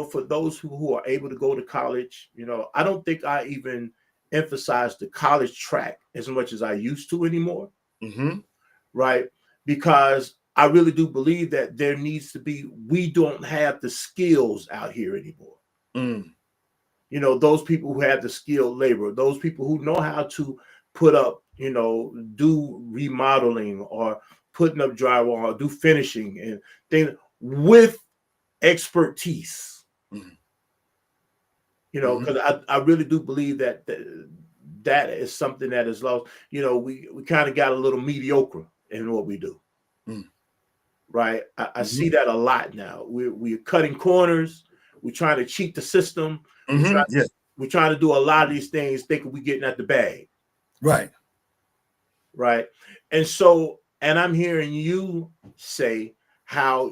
for those who are able to go to college, I don't think I even emphasize the college track as much as I used to anymore. Right? Because I really do believe that there needs to be, we don't have the skills out here anymore. Those people who have the skilled labor, those people who know how to put up, do remodeling or putting up drywall or do finishing and things with expertise. Because I really do believe that is something that is lost. We kind of got a little mediocre in what we do. Right? I see that a lot now. We're cutting corners. We're trying to cheat the system. We're trying to do a lot of these things thinking we're getting at the bag. Right. And so, and I'm hearing you say how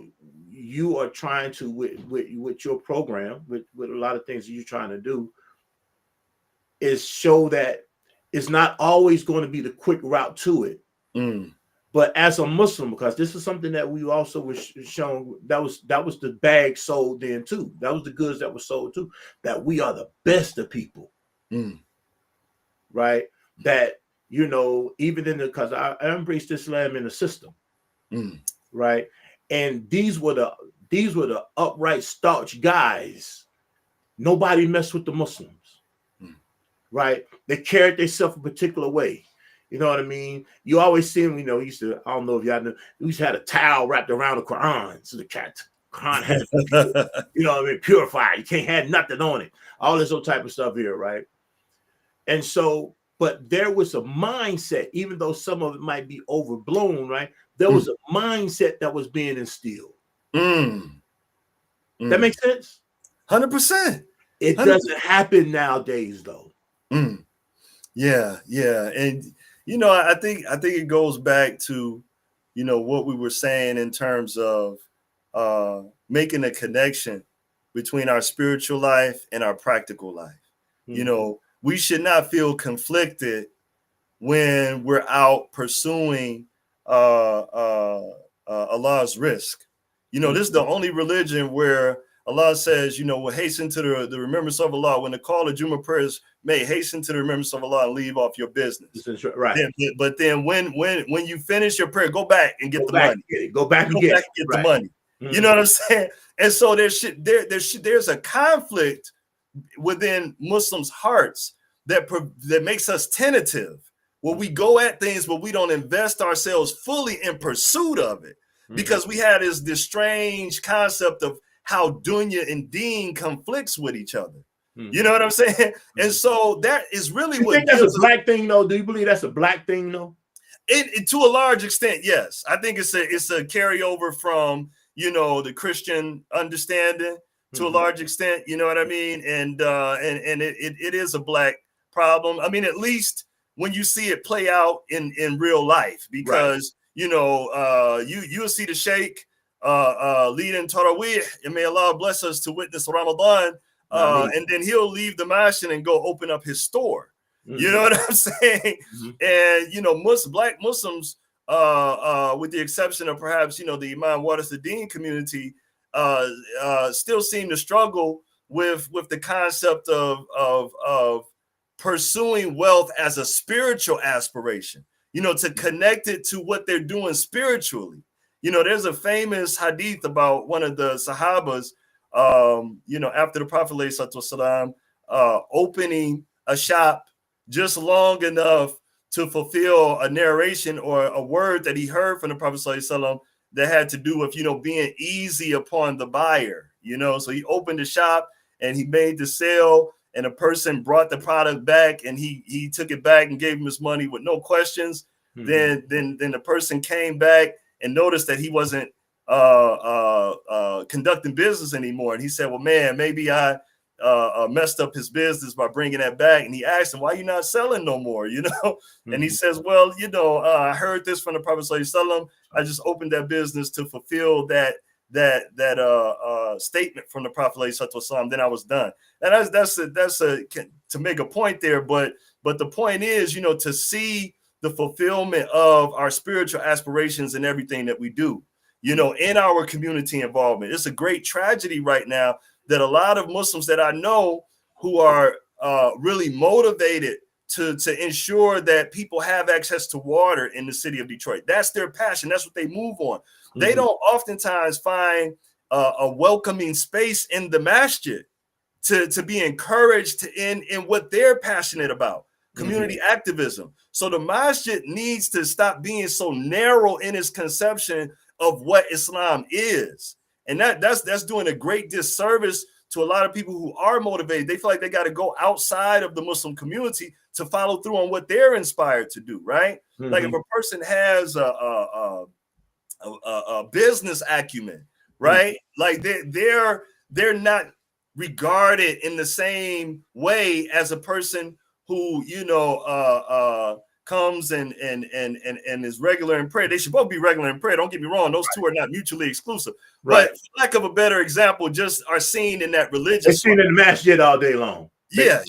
you are trying to, with your program, with a lot of things that you're trying to do, is show that it's not always going to be the quick route to it. But as a Muslim, because this is something that we also was shown, that was the bag sold then too. That was the goods that were sold too, that we are the best of people. Right? That, even because I embraced Islam in the system. Right? And these were the upright, staunch guys. Nobody messed with the Muslims. Right? They carried themselves a particular way. You know what I mean? You always see them, used to, I don't know if y'all know, we used to have a towel wrapped around the Quran. So the Quran had to be, purified. You can't have nothing on it. All this old type of stuff here, right? And so, but there was a mindset, even though some of it might be overblown, right? There was a mindset that was being instilled. That makes sense? 100%. It doesn't happen nowadays, though. Yeah. And I think it goes back to, what we were saying in terms of making a connection between our spiritual life and our practical life. We should not feel conflicted when we're out pursuing Allah's risk. You know, this is the only religion where Allah says, you know, will hasten to the remembrance of Allah. When the call to Jummah prayers may hasten to the remembrance of Allah and leave off your business. Right. But then when you finish your prayer, go back and get the money. Go back and get the money. You know what I'm saying? And so there's a conflict within Muslims' hearts that makes us tentative. Where we go at things, but we don't invest ourselves fully in pursuit of it, because we had this strange concept of how dunya and deen conflicts with each other. You know what I'm saying? And so that is really what. You think that's a black thing, though? Do you believe that's a black thing, though? It to a large extent, yes. I think it's a carryover from, you know, the Christian understanding to a large extent. You know what I mean? And it is a black problem. I mean, at least when you see it play out in real life, because you know, you'll see the Sheikh leading Taraweeh, and may Allah bless us to witness Ramadan, and then he'll leave the masjid and go open up his store. You know what I'm saying? And you know, black Muslims, with the exception of perhaps, you know, the Imam Warath-ad-Din community, still seem to struggle with the concept of pursuing wealth as a spiritual aspiration, you know, to connect it to what they're doing spiritually. You know, there's a famous hadith about one of the Sahabas, you know, after the Prophet ﷺ, opening a shop just long enough to fulfill a narration or a word that he heard from the Prophet ﷺ that had to do with, you know, being easy upon the buyer, you know. So he opened the shop and he made the sale, and a person brought the product back, and he took it back and gave him his money with no questions. Then the person came back and noticed that he wasn't conducting business anymore, and he said, well, man, maybe I messed up his business by bringing that back. And he asked him, why are you not selling no more, you know? And he says, well, you know, I heard this from the Prophet ﷺ. I just opened that business to fulfill that statement from the Prophet ﷺ. Then I was done. And that's to make a point there. But the point is, you know, to see the fulfillment of our spiritual aspirations in everything that we do, you know, in our community involvement. It's a great tragedy right now that a lot of Muslims that I know who are really motivated to ensure that people have access to water in the city of Detroit. That's their passion. That's what they move on. They don't oftentimes find a welcoming space in the masjid to be encouraged in what they're passionate about, community activism. So the masjid needs to stop being so narrow in its conception of what Islam is. And that's doing a great disservice to a lot of people who are motivated. They feel like they got to go outside of the Muslim community to follow through on what they're inspired to do, right? Like if a person has a business acumen, right? Like they're not regarded in the same way as a person who, you know, comes and is regular in prayer. They should both be regular in prayer. Don't get me wrong; those two are not mutually exclusive. But for lack of a better example, just are seen in that religious. They're seen in the masjid all day long. Yeah.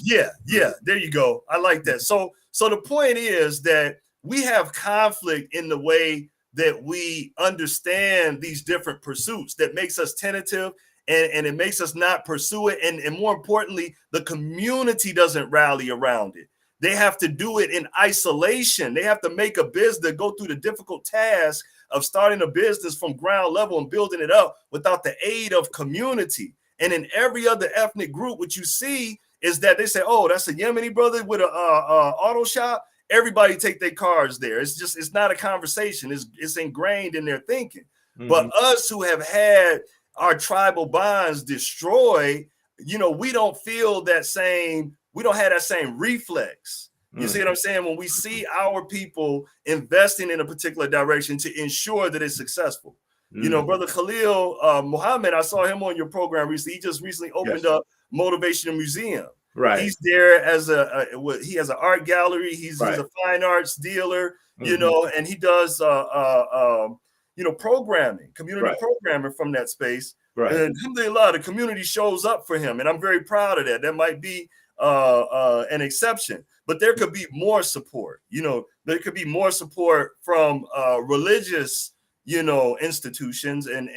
There you go. I like that. So the point is that we have conflict in the way that we understand these different pursuits that makes us tentative, and it makes us not pursue it. And more importantly, the community doesn't rally around it. They have to do it in isolation. They have to make a business, go through the difficult task of starting a business from ground level and building it up without the aid of community. And in every other ethnic group, what you see is that they say, oh, that's a Yemeni brother with a auto shop. Everybody take their cars there. It's not a conversation. It's ingrained in their thinking. But us who have had our tribal bonds destroyed, you know, we don't feel that same. We don't have that same reflex. You see what I'm saying? When we see our people investing in a particular direction to ensure that it's successsul. You know, Brother Khalil Muhammad, I saw him on your program recently. He just recently opened up Motivation Museum. Right. He's there as he has an art gallery. He's a fine arts dealer, you know, and he does, you know, programming, community programming from that space. Right. And alhamdulillah, the community shows up for him. And I'm very proud of that. That might be an exception. but there could be more support. There could be more support from religious, institutions, and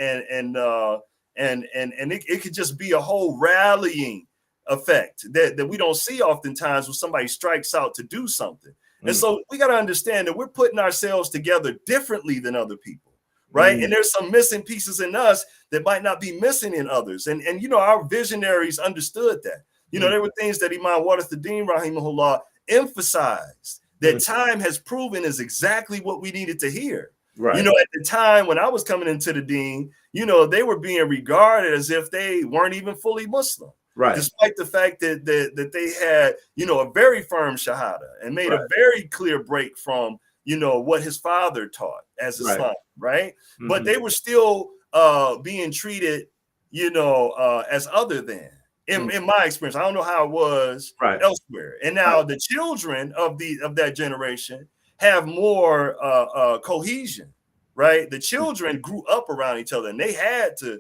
it could just be a whole rallying effect that we don't see oftentimes when somebody strikes out to do something. And so we got to understand that we're putting ourselves together differently than other people, right? And there's some missing pieces in us that might not be missing in others. And our visionaries understood that. There were things that Imam Warathuddin rahimahullah emphasized that time has proven is exactly what we needed to hear. Right. At the time when I was coming into the deen, they were being regarded as if they weren't even fully Muslim. Right. Despite the fact that they had, a very firm shahada and made a very clear break from, what his father taught as Islam, right? But they were still being treated, as other than. In my experience, I don't know how it was elsewhere. And now the children of that generation have more cohesion, right? The children grew up around each other, and they had to,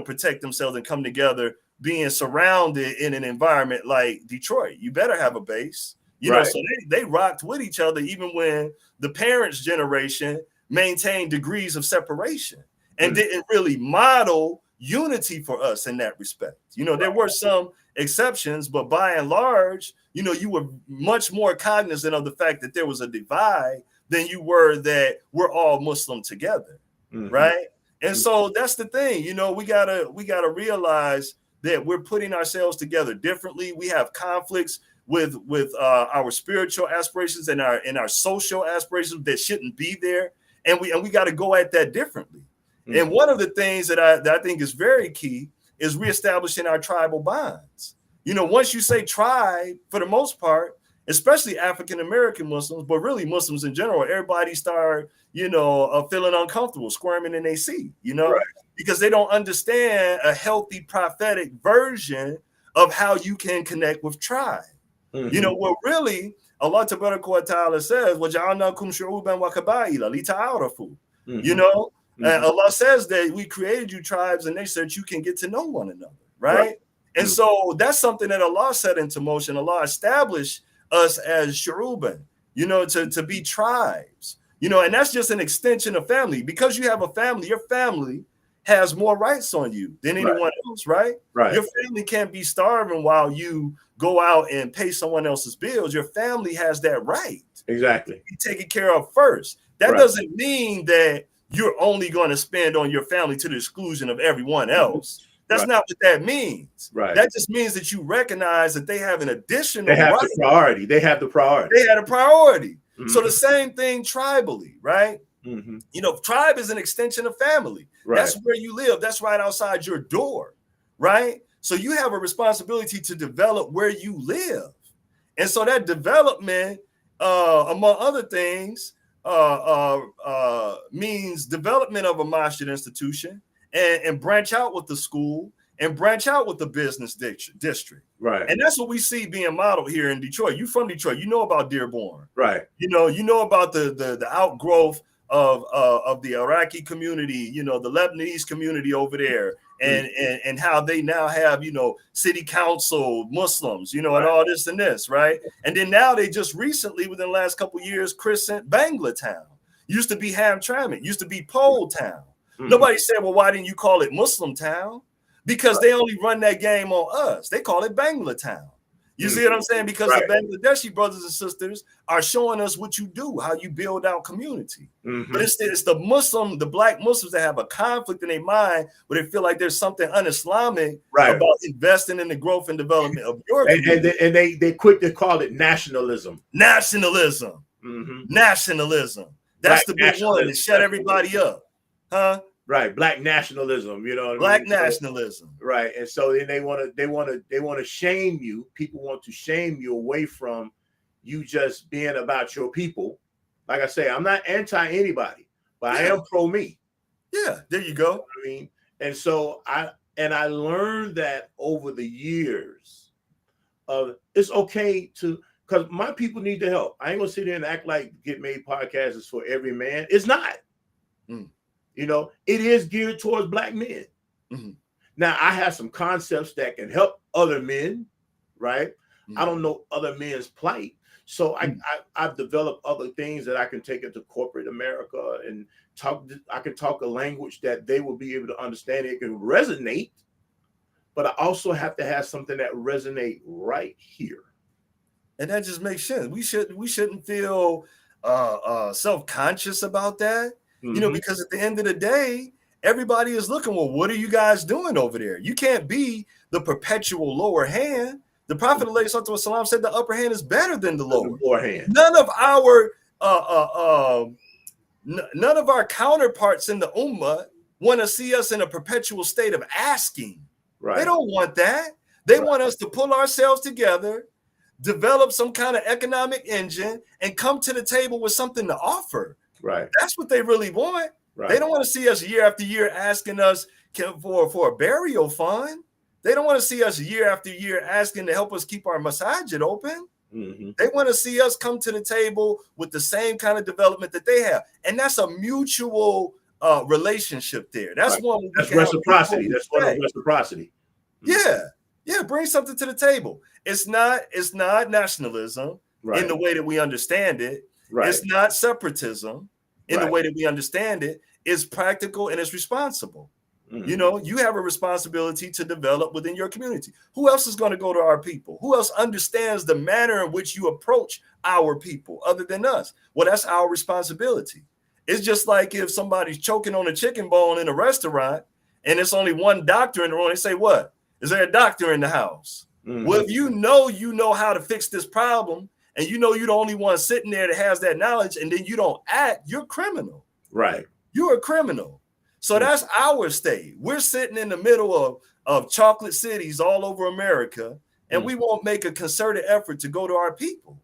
protect themselves and come together, being surrounded in an environment like Detroit. You better have a base, so they rocked with each other even when the parents' generation maintained degrees of separation and didn't really model unity for us in that respect. There were some exceptions, but by and large, you were much more cognizant of the fact that there was a divide than you were that we're all Muslim together, right? And so that's the thing, we gotta realize that we're putting ourselves together differently. We have conflicts with our spiritual aspirations and our social aspirations that shouldn't be there, and we got to go at that differently. And one of the things that I think is very key is reestablishing our tribal bonds. Once you say tribe, for the most part, especially African-American Muslims, but really Muslims in general, everybody start, feeling uncomfortable, squirming in their seat, because they don't understand a healthy prophetic version of how you can connect with tribe. Well, really, Allah Tabaraka wa Ta'ala says, وَجَعَلْنَاكُمْ شُعُوبًا وَقَبَائِلَ لِتَعَارَفُوا. And Allah says that we created you tribes and nations so that you can get to know one another, right? And so that's something that Allah set into motion. Allah established us as shuruban, to be tribes, and that's just an extension of family. Because you have a family, your family has more rights on you than anyone else, right? Your family can't be starving while you go out and pay someone else's bills. Your family has that right. Exactly. To be taken care of first. That doesn't mean that you're only going to spend on your family to the exclusion of everyone else. That's not what that means. That just means that you recognize that they have an additional the priority. They have the priority. They had a priority. So the same thing tribally, right? Tribe is an extension of family. That's where you live. That's right outside your door, right? So you have a responsibility to develop where you live. And so that development, among other things, means development of a masjid institution and branch out with the school and branch out with the business district. Right. And that's what we see being modeled here in Detroit. You from Detroit, you know about Dearborn. Right. You know about the outgrowth of the Iraqi community, the Lebanese community over there, and how they now have, city council Muslims, and all this and this, right? And then now they just recently, within the last couple of years, christened Bangla Town. Used to be Hamtramck, used to be Pole Town. Nobody said, well, why didn't you call it Muslim Town? Because they only run that game on us. They call it Bangla Town. You see what I'm saying? Because the Bangladeshi brothers and sisters are showing us what you do, how you build out community. But it's the black Muslims that have a conflict in their mind where they feel like there's something un-Islamic about investing in the growth and development of your community. And they quick to call it nationalism. Nationalism. Nationalism. That's the big one that shut everybody up. Huh? Right, black nationalism, Black nationalism. Right, and so then they want to shame you. People want to shame you away from you just being about your people. Like I say, I'm not anti anybody, but I am pro me. Yeah, there you go. And so I learned that over the years. It's okay because my people need the help. I ain't gonna sit there and act like Get Made podcast is for every man. It's not. It is geared towards black men. Now, I have some concepts that can help other men, right? I don't know other men's plight. So I've developed other things that I can take into corporate America and talk. I can talk a language that they will be able to understand. It can resonate, but I also have to have something that resonate right here. And that just makes sense. We shouldn't feel self-conscious about that, because at the end of the day, everybody is looking, well, what are you guys doing over there? You can't be the perpetual lower hand. The Prophet ﷺ said the upper hand is better than the lower hand. None of our counterparts in the ummah want to see us in a perpetual state of asking. Right. They don't want that. They want us to pull ourselves together, develop some kind of economic engine, and come to the table with something to offer. Right. That's what they really want. Right. They don't want to see us year after year asking us for a burial fund. They don't want to see us year after year asking to help us keep our masajid open. They want to see us come to the table with the same kind of development that they have. And that's a mutual relationship there. That's one. That's reciprocity. That's one of reciprocity. Yeah. Yeah. Bring something to the table. It's not nationalism in the way that we understand it. Right. It's not separatism in the way that we understand it. It's practical and it's responsible. You have a responsibility to develop within your community. Who else is going to go to our people? Who else understands the manner in which you approach our people other than us? Well, that's our responsibility. It's just like if somebody's choking on a chicken bone in a restaurant and it's only one doctor in the room, they say, what? Is there a doctor in the house? Well, if you know how to fix this problem and you're the only one sitting there that has that knowledge and then you don't act, you're criminal. Right. You're a criminal. So that's our state. We're sitting in the middle of chocolate cities all over America, and we won't make a concerted effort to go to our people.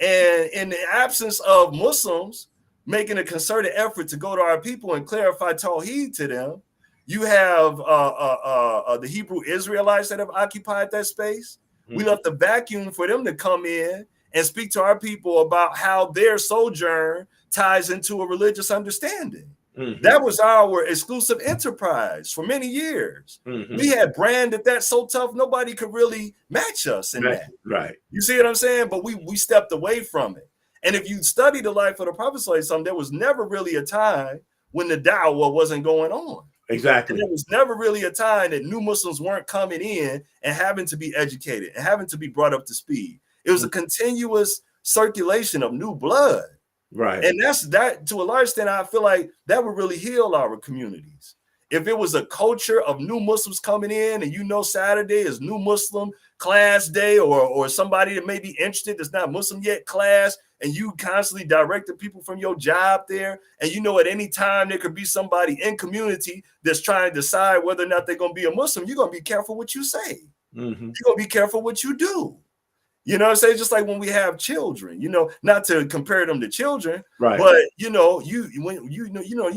And in the absence of Muslims making a concerted effort to go to our people and clarify Tawheed to them, you have the Hebrew Israelites that have occupied that space. We left the vacuum for them to come in and speak to our people about how their sojourn ties into a religious understanding. That was our exclusive enterprise for many years. We had branded that so tough, nobody could really match us in that. Right. You see what I'm saying? But we stepped away from it. And if you study the life of the Prophet, there was never really a time when the da'wah wasn't going on. Exactly. And there was never really a time that new Muslims weren't coming in and having to be educated and having to be brought up to speed. It was a continuous circulation of new blood. Right. And that to a large extent, I feel like that would really heal our communities. If it was a culture of new Muslims coming in and Saturday is new Muslim class day or somebody that may be interested that's not Muslim yet class, and you constantly directed people from your job there, and at any time there could be somebody in community that's trying to decide whether or not they're going to be a Muslim, you're going to be careful what you say. You're going to be careful what you do. You know what I'm saying? Just like when we have children, not to compare them to children, right? But you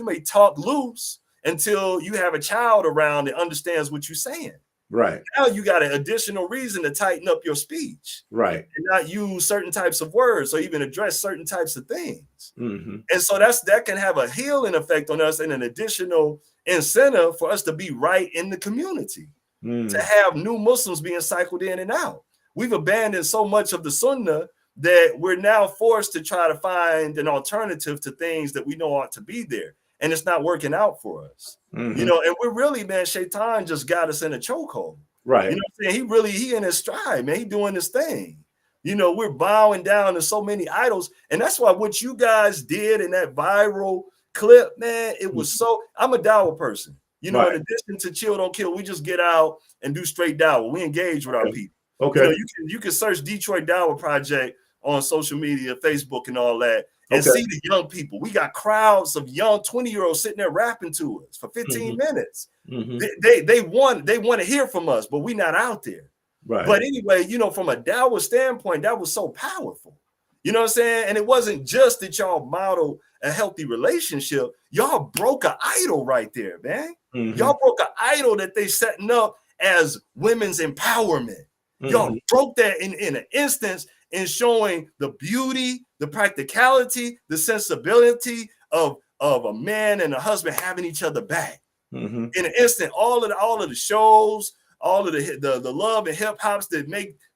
may talk loose until you have a child around that understands what you're saying. Right. Now you got an additional reason to tighten up your speech. Right. And not use certain types of words or even address certain types of things. And so that can have a healing effect on us and an additional incentive for us to be right in the community, to have new Muslims being cycled in and out. We've abandoned so much of the sunnah that we're now forced to try to find an alternative to things that we know ought to be there. And it's not working out for us. And we're really, man, Shaitan just got us in a chokehold. Right. You know what I'm saying? He in his stride, man. He doing his thing. We're bowing down to so many idols. And that's why what you guys did in that viral clip, man, it was so, I'm a dawah person. In addition to chill, don't kill, we just get out and do straight dawah. We engage with our people. Okay. You can search Detroit Dawah Project on social media, Facebook, and all that, and see the young people. We got crowds of young 20-year-olds sitting there rapping to us for 15 minutes. They want to hear from us, but we're not out there. Right. But anyway, from a Dawah standpoint, that was so powerful. You know what I'm saying? And it wasn't just that y'all modeled a healthy relationship. Y'all broke an idol right there, man. Y'all broke an idol that they setting up as women's empowerment. Y'all broke that in an instance in showing the beauty, the practicality, the sensibility of a man and a husband having each other back. In an instant, all of the shows, all of the love and hip hops that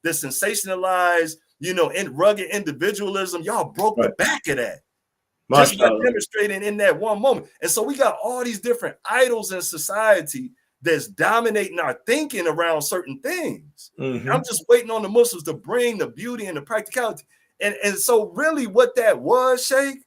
sensationalize, and rugged individualism, y'all broke the back of that. Just by demonstrating in that one moment. And so we got all these different idols in society that's dominating our thinking around certain things. I'm just waiting on the Muslims to bring the beauty and the practicality. And so really what that was, Sheikh,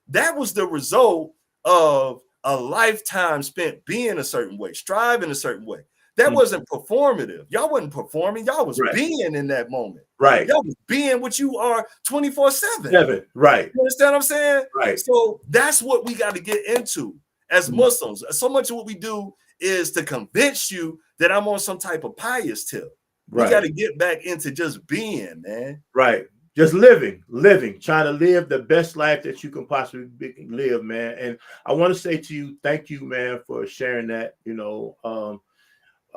that was the result of a lifetime spent being a certain way, striving a cerertain way. That wasn't performative. Y'all wasn't performing. Y'all was being in that moment. Right. Y'all was being what you are 24/7. Right. You understand what I'm saying? Right. So that's what we got to get into as Muslims. So much of what we do is to convince you that I'm on some type of pious tip. We got to get back into just being, man. Right. Just living, trying to live the best life that you can possibly live, man. And I want to say to you, thank you, man, for sharing that.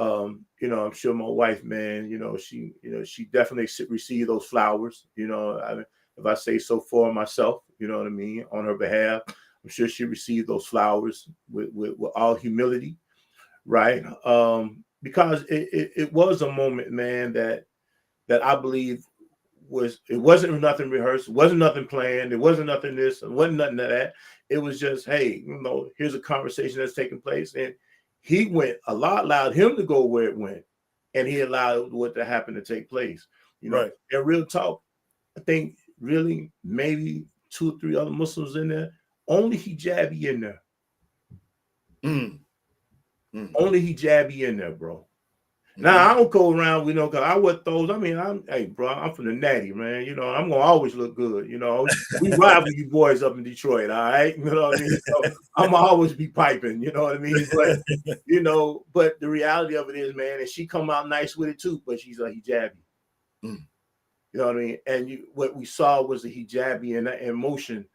I'm sure my wife, man, she definitely received those flowers. If I say so for myself, you know what I mean, on her behalf, I'm sure she received those flowers with all humility, right? Because it was a moment, man, that I believe it wasn't nothing rehearsed, it wasn't nothing planned, it wasn't nothing this, it wasn't nothing of that. It was just, hey, here's a conversation that's taking place, and he went, Allah allowed him to go where it went, and he allowed what to happen to take place. And real talk, I think really maybe 2 or 3 other Muslims in there, only hijabi in there. Only hijabi in there, bro. Now I don't go around, because I wear those. I mean, I'm from the Natty, man. I'm gonna always look good. We ride with you boys up in Detroit, all right. You know what I mean? So I'm gonna always be piping. You know what I mean? But but the reality of it is, man, and she come out nice with it too. But she's a hijabi. You know what I mean? And what we saw was a hijabi and that emotion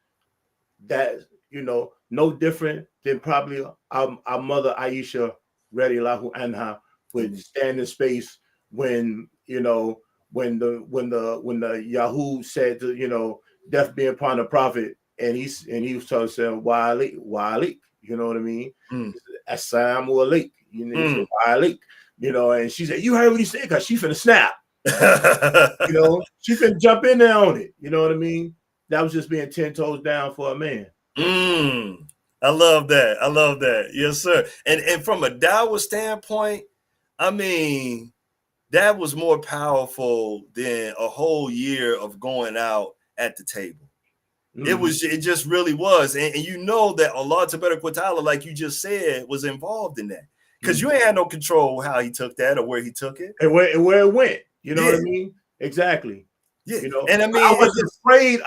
that no different than probably our mother Aisha radiallahu anha would stand in space when the Yahoo said to, death be upon the prophet, and he was telling him wa alik, you know what I mean? Assalamu alaikum, wa alik, and she said, you heard what he said, because she finna snap. She finna jump in there on it, you know what I mean? That was just being 10 toes down for a man. I love that. Yes, sir. And from a Dawah standpoint, I mean, that was more powerful than a whole year of going out at the table. It just really was. And that Allah Tabarak wa Ta'ala, like you just said, was involved in that. Because you ain't had no control how he took that or where he took it. And where it went. You know what I mean? Exactly. Yeah. And I mean, I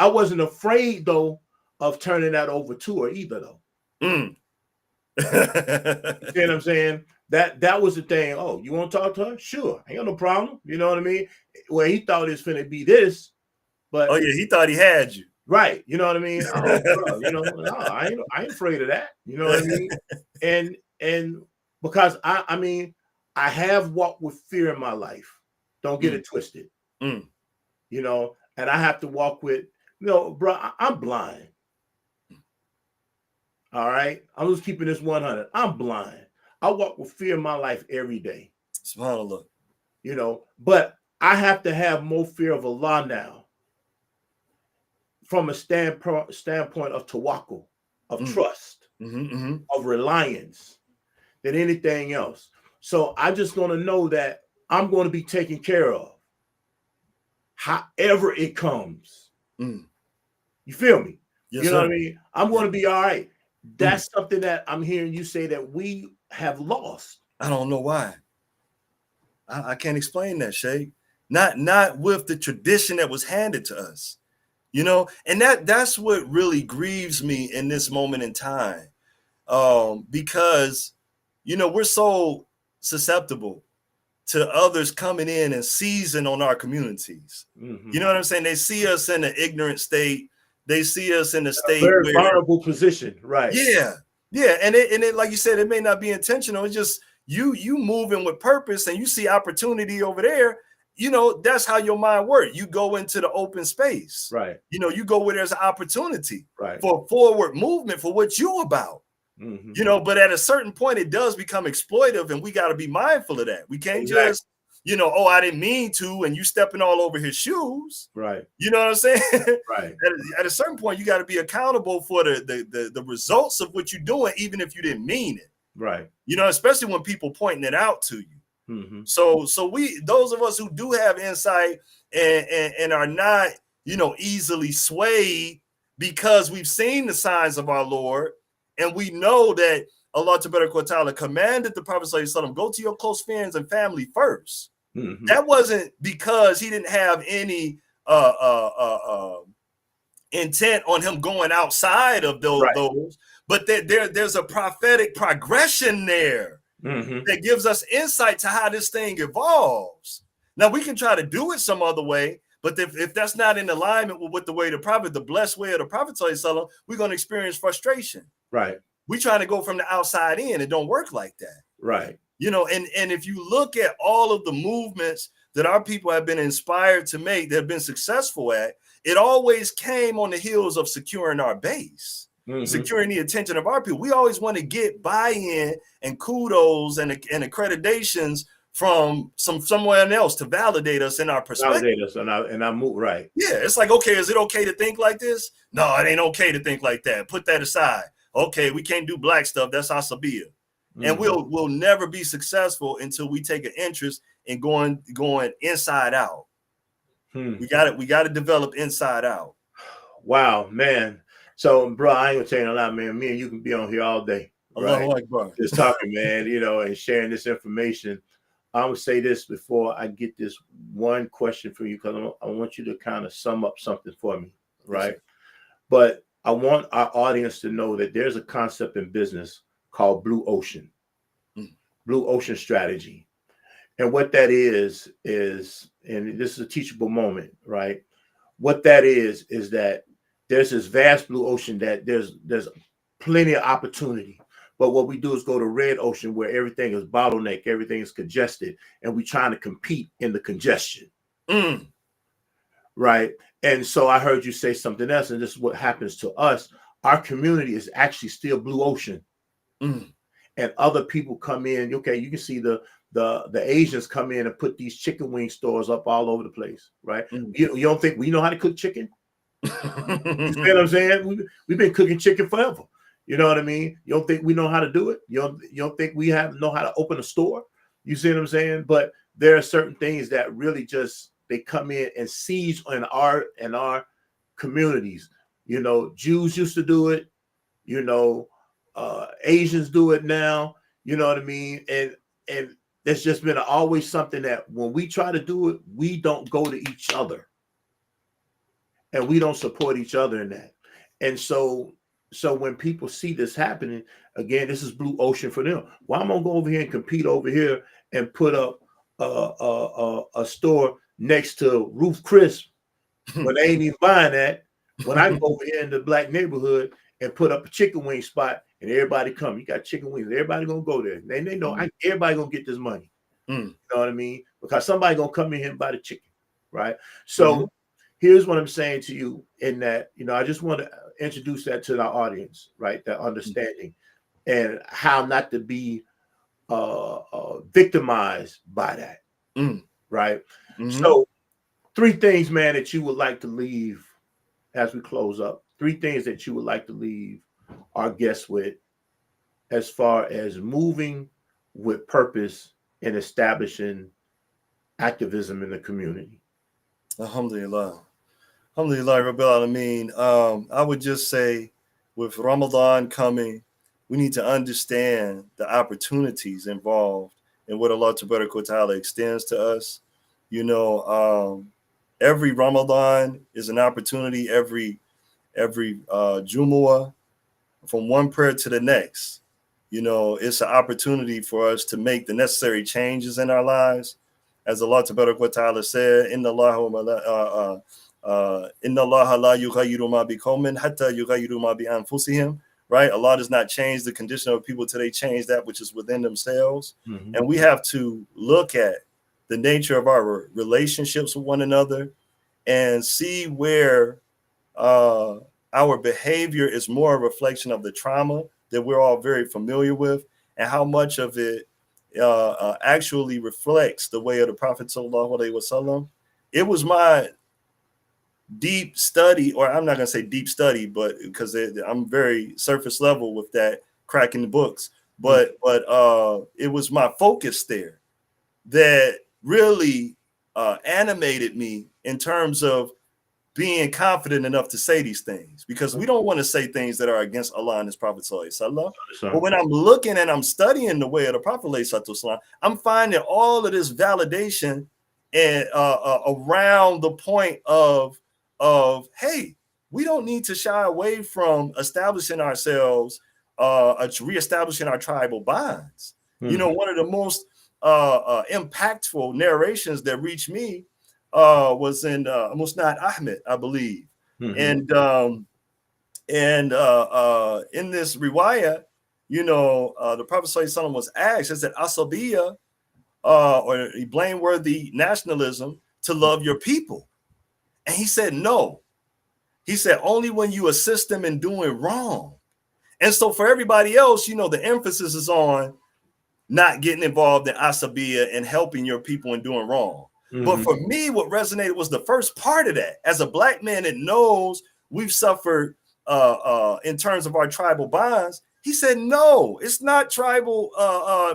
wasn't afraid though of turning that over to her either though. You see what I'm saying? That was the thing. Oh, you want to talk to her? Sure, ain't got no problem. You know what I mean? Well, he thought it's finna be this, but he thought he had you. Right. You know what I mean? Oh, bro, no, I ain't afraid of that. You know what I mean? And because I have walked with fear in my life. Don't get it twisted. And I have to walk with, bro, I'm blind. All right. I'm just keeping this 100. I'm blind. I walk with fear in my life every day. SubhanAllah. But I have to have more fear of Allah now from a standpoint of tawakkul, of trust, of reliance than anything else. So I'm just going to know that I'm going to be taken care of however it comes. You feel me? Yes, you know sir. what I mean? I'm going to be all right. That's something that I'm hearing you say that we have lost. I don't know why. I can't explain that, Sheikh. Not with the tradition that was handed to us, and that's what really grieves me in this moment in time, because we're so susceptible to others coming in and seizing on our communities. You know what I'm saying? They see us in an ignorant state. They see us in a state very vulnerable position, right? Yeah, and it like you said, it may not be intentional. It's just you moving with purpose, and you see opportunity over there. That's how your mind works. You go into the open space, right? You go where there's an opportunity, right, for forward movement for what you about. But at a certain point, it does become exploitive, and we got to be mindful of that. We can't just you know, oh, I didn't mean to, and you stepping all over his shoes. Right. You know what I'm saying? Right. At a certain point, you got to be accountable for the results of what you're doing, even if you didn't mean it. Right. You know, especially when people pointing it out to you. Mm-hmm. So those of us who do have insight and are not, you know, easily swayed because we've seen the signs of our Lord, and we know that Allah Ta'ala commanded the Prophet ﷺ, go to your close friends and family first. Mm-hmm. That wasn't because he didn't have any intent on him going outside of those, but there's a prophetic progression there that gives us insight to how this thing evolves. Now we can try to do it some other way, but if that's not in alignment with the way the Prophet, the blessed way of the Prophet, we're going to experience frustration. Right. We trying to go from the outside in. It don't work like that. Right. You know, and if you look at all of the movements that our people have been inspired to make, that have been successful at, it always came on the heels of securing our base, securing the attention of our people. We always want to get buy-in and kudos and accreditations from someone else to validate us in our perspective. Validate us and I move right. Yeah, it's like, okay, is it okay to think like this? No, it ain't okay to think like that. Put that aside. Okay, we can't do black stuff. That's asabiya. And we'll never be successful until we take an interest in going inside out. We got to develop inside out. Wow, man. So, bro, I ain't gonna tell you a lot, man. Me and you can be on here all day, right? Just talking, man. You know, and sharing this information. I would say this before I get this one question for you, because I want you to kind of sum up something for me, right? Yes. But I want our audience to know that there's a concept in business called blue ocean, blue ocean strategy. And what that is, and this is a teachable moment, right? What that is that there's this vast blue ocean that there's plenty of opportunity. But what we do is go to red ocean where everything is bottleneck, everything is congested, and we're trying to compete in the congestion. Right. And so I heard you say something else, and this is what happens to us. Our community is actually still blue ocean. And other people come in. Okay, you can see the Asians come in and put these chicken wing stores up all over the place, right? You don't think we know how to cook chicken? You see what I'm saying? We've been cooking chicken forever. You know what I mean? You don't think we know how to do it? You don't think we know how to open a store? You see what I'm saying? But there are certain things that really just they come in and siege in our communities. You know, Jews used to do it. You know, Asians do it now. You know what I mean? And there's just been always something that when we try to do it, we don't go to each other, and we don't support each other in that. And so when people see this happening, again, this is blue ocean for them. Well, I'm gonna go over here and compete over here and put up a store next to Ruth Chris when they ain't even buying that. When I go over here in the black neighborhood and put up a chicken wing spot and everybody come, you got chicken wings, everybody gonna go there. They know everybody gonna get this money. You know what I mean? Because somebody gonna come in here and buy the chicken, right? So here's what I'm saying to you in that, you know, I just want to introduce that to our audience, right? That understanding and how not to be victimized by that, right? So 3 things, man, that you would like to leave as we close up. 3 things that you would like to leave our guests with as far as moving with purpose and establishing activism in the community. Alhamdulillah. Alhamdulillah, Rabbil Alameen. I would just say with Ramadan coming, we need to understand the opportunities involved in what Allah Ta'ala extends to us. You know, every Ramadan is an opportunity, every Jumu'ah, from one prayer to the next. You know, it's an opportunity for us to make the necessary changes in our lives. As Allah Ta'ala said, Inna Allah la yughayyiru ma biqawmin hatta yughayyiru ma bi anfusihim. Right? Allah does not change the condition of people till they change that which is within themselves. And we have to look at the nature of our relationships with one another and see where our behavior is more a reflection of the trauma that we're all very familiar with, and how much of it actually reflects the way of the Prophet sallallahu alaihi wasallam. It was my deep study, or I'm not going to say deep study, but because I'm very surface level with that, cracking the books, but it was my focus there that really animated me in terms of being confident enough to say these things, because we don't want to say things that are against Allah and his Prophet sallallahu alaihi wasallam. But when I'm looking and I'm studying the way of the Prophet sallallahu alaihi wasallam, I'm finding all of this validation and around the point of hey, we don't need to shy away from establishing ourselves, reestablishing our tribal bonds. You know, one of the most impactful narrations that reached me was in Musnad Ahmed, I believe. And in this riwayah, you know, the Prophet sallallahu alaihi wasallam was asked, is it asabiya or blameworthy nationalism to love your people? And he said no. He said only when you assist them in doing wrong. And so for everybody else, you know, the emphasis is on not getting involved in asabiya and helping your people in doing wrong. But for me, what resonated was the first part of that. As a black man that knows we've suffered in terms of our tribal bonds, he said, no, it's not tribal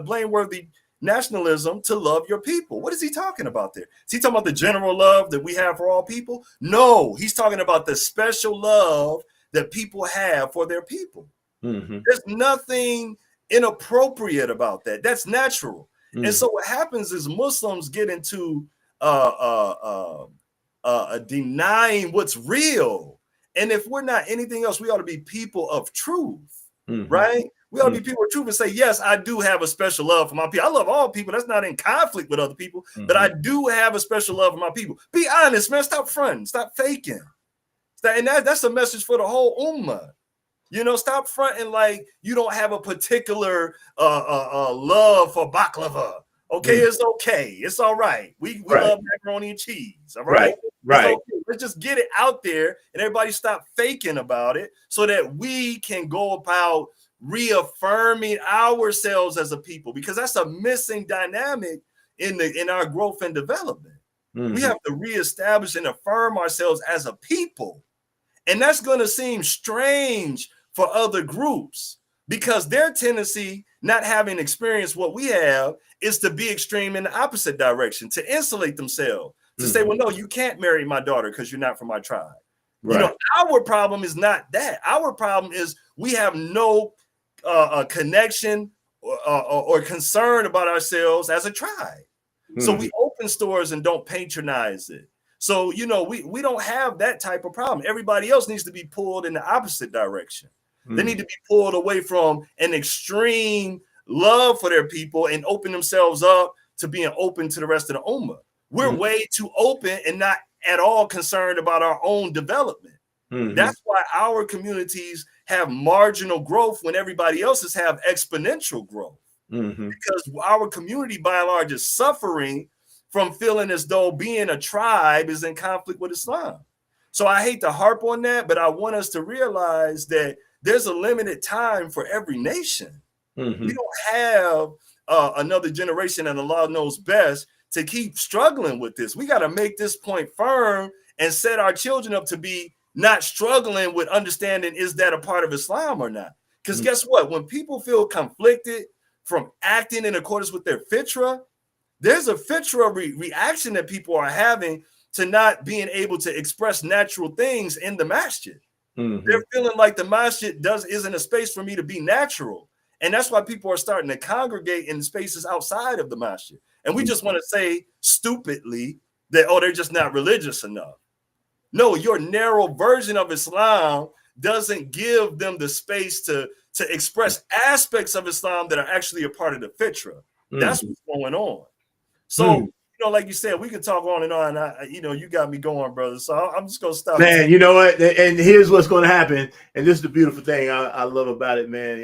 blameworthy nationalism to love your people. What is he talking about there? Is he talking about the general love that we have for all people? No, he's talking about the special love that people have for their people. There's nothing inappropriate about that. That's natural. And so what happens is Muslims get into denying what's real. And if we're not anything else, we ought to be people of truth, right? We ought to be people of truth and say, yes, I do have a special love for my people. I love all people. That's not in conflict with other people, but I do have a special love for my people. Be honest, man. Stop fronting. Stop faking. And that's a message for the whole ummah. You know, stop fronting like you don't have a particular love for baklava. Okay, it's okay. It's all right. We love macaroni and cheese. All right. Right. Okay. Let's just get it out there and everybody stop faking about it so that we can go about reaffirming ourselves as a people, because that's a missing dynamic in our growth and development. We have to reestablish and affirm ourselves as a people. And that's going to seem strange for other groups because their tendency, not having experienced what we have, is to be extreme in the opposite direction, to insulate themselves, to say, well, no, you can't marry my daughter because you're not from my tribe. You know, our problem is not that. Our problem is we have no connection or concern about ourselves as a tribe. So we open stores and don't patronize it. So, you know, we don't have that type of problem. Everybody else needs to be pulled in the opposite direction. They need to be pulled away from an extreme love for their people and open themselves up to being open to the rest of the ummah. We're way too open and not at all concerned about our own development. That's why our communities have marginal growth when everybody else's have exponential growth. Because our community, by and large, is suffering from feeling as though being a tribe is in conflict with Islam. So I hate to harp on that, but I want us to realize that there's a limited time for every nation. We don't have another generation, and Allah knows best, to keep struggling with this. We got to make this point firm and set our children up to be not struggling with understanding, is that a part of Islam or not? Because guess what? When people feel conflicted from acting in accordance with their fitra, there's a fitra reaction that people are having to not being able to express natural things in the masjid. They're feeling like the masjid isn't a space for me to be natural. And that's why people are starting to congregate in spaces outside of the masjid. And we just want to say stupidly that, oh, they're just not religious enough. No, your narrow version of Islam doesn't give them the space to express aspects of Islam that are actually a part of the fitra. That's what's going on. So, you know, like you said, we could talk on and on. You know, you got me going, brother. So I'm just going to stop. Man, you know what? And here's what's going to happen. And this is the beautiful thing I love about it, man.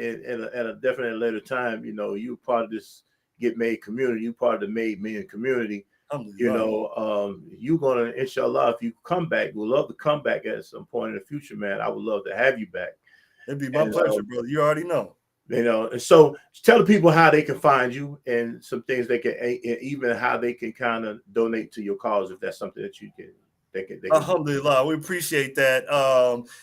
At a definite later time, you know, you're part of this Get Made community. You're part of the Made Men community. You know, you're going to, inshallah, if you come back, we'd love to come back at some point in the future, man. I would love to have you back. It'd be my pleasure, brother. You already know. You know, and so tell the people how they can find you and some things they can, even how they can kind of donate to your cause if that's something that you can, they can do. Alhamdulillah, we appreciate that.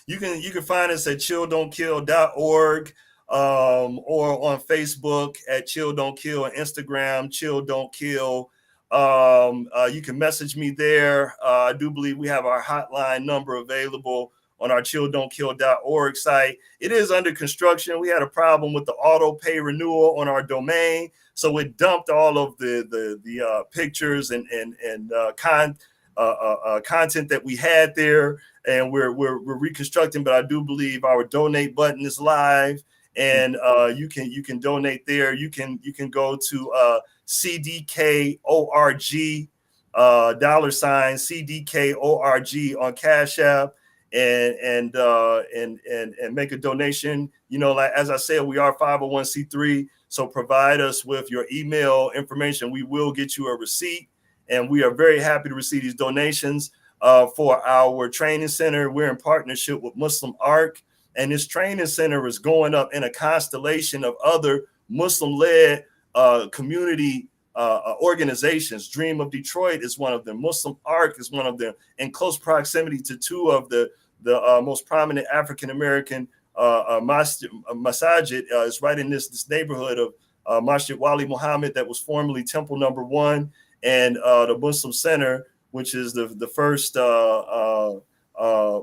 You can find us at chilldon'tkill.org, or on Facebook at Chill Don't Kill, and Instagram Chill Don't Kill. You can message me there. I do believe we have our hotline number available on our chilldon'tkill.org site. It is under construction. We had a problem with the auto pay renewal on our domain, so it dumped all of the pictures and content that we had there, and we're reconstructing. But I do believe our donate button is live, and you can donate there. You can go to CDKORG $CDKORG on Cash App, and make a donation. You know, like as I said, we are 501c3, so provide us with your email information. We will get you a receipt, and we are very happy to receive these donations for our training center. We're in partnership with Muslim Arc, and this training center is going up in a constellation of other Muslim-led community organizations. Dream of Detroit is one of them. Muslim Arc is one of them, in close proximity to two of the most prominent African-American masajid. Is right in this neighborhood of Masjid Wali Muhammad, that was formerly Temple Number 1, and the Muslim Center, which is the first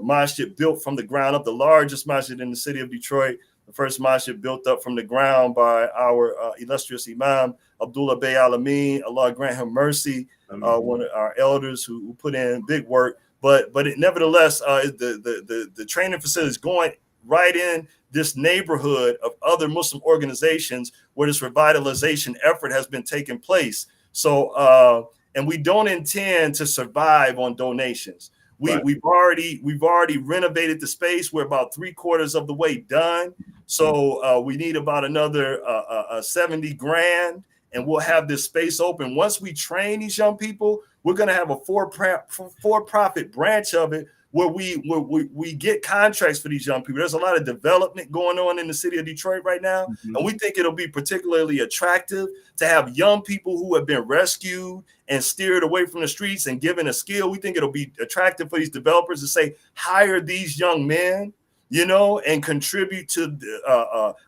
masjid built from the ground up, the largest masjid in the city of Detroit, the first masjid built up from the ground by our illustrious Imam Abdullah Bey Alameen. Allah grant him mercy, one of our elders who put in big work. But nevertheless, the training facility is going right in this neighborhood of other Muslim organizations where this revitalization effort has been taking place. So, and we don't intend to survive on donations. We've already renovated the space. We're about 3/4 of the way done. So we need about another 70 grand, and we'll have this space open. Once we train these young people, we're going to have a for-profit branch of it where we get contracts for these young people. There's a lot of development going on in the city of Detroit right now. Mm-hmm. And we think it'll be particularly attractive to have young people who have been rescued and steered away from the streets and given a skill. We think it'll be attractive for these developers to say, hire these young men, you know, and contribute to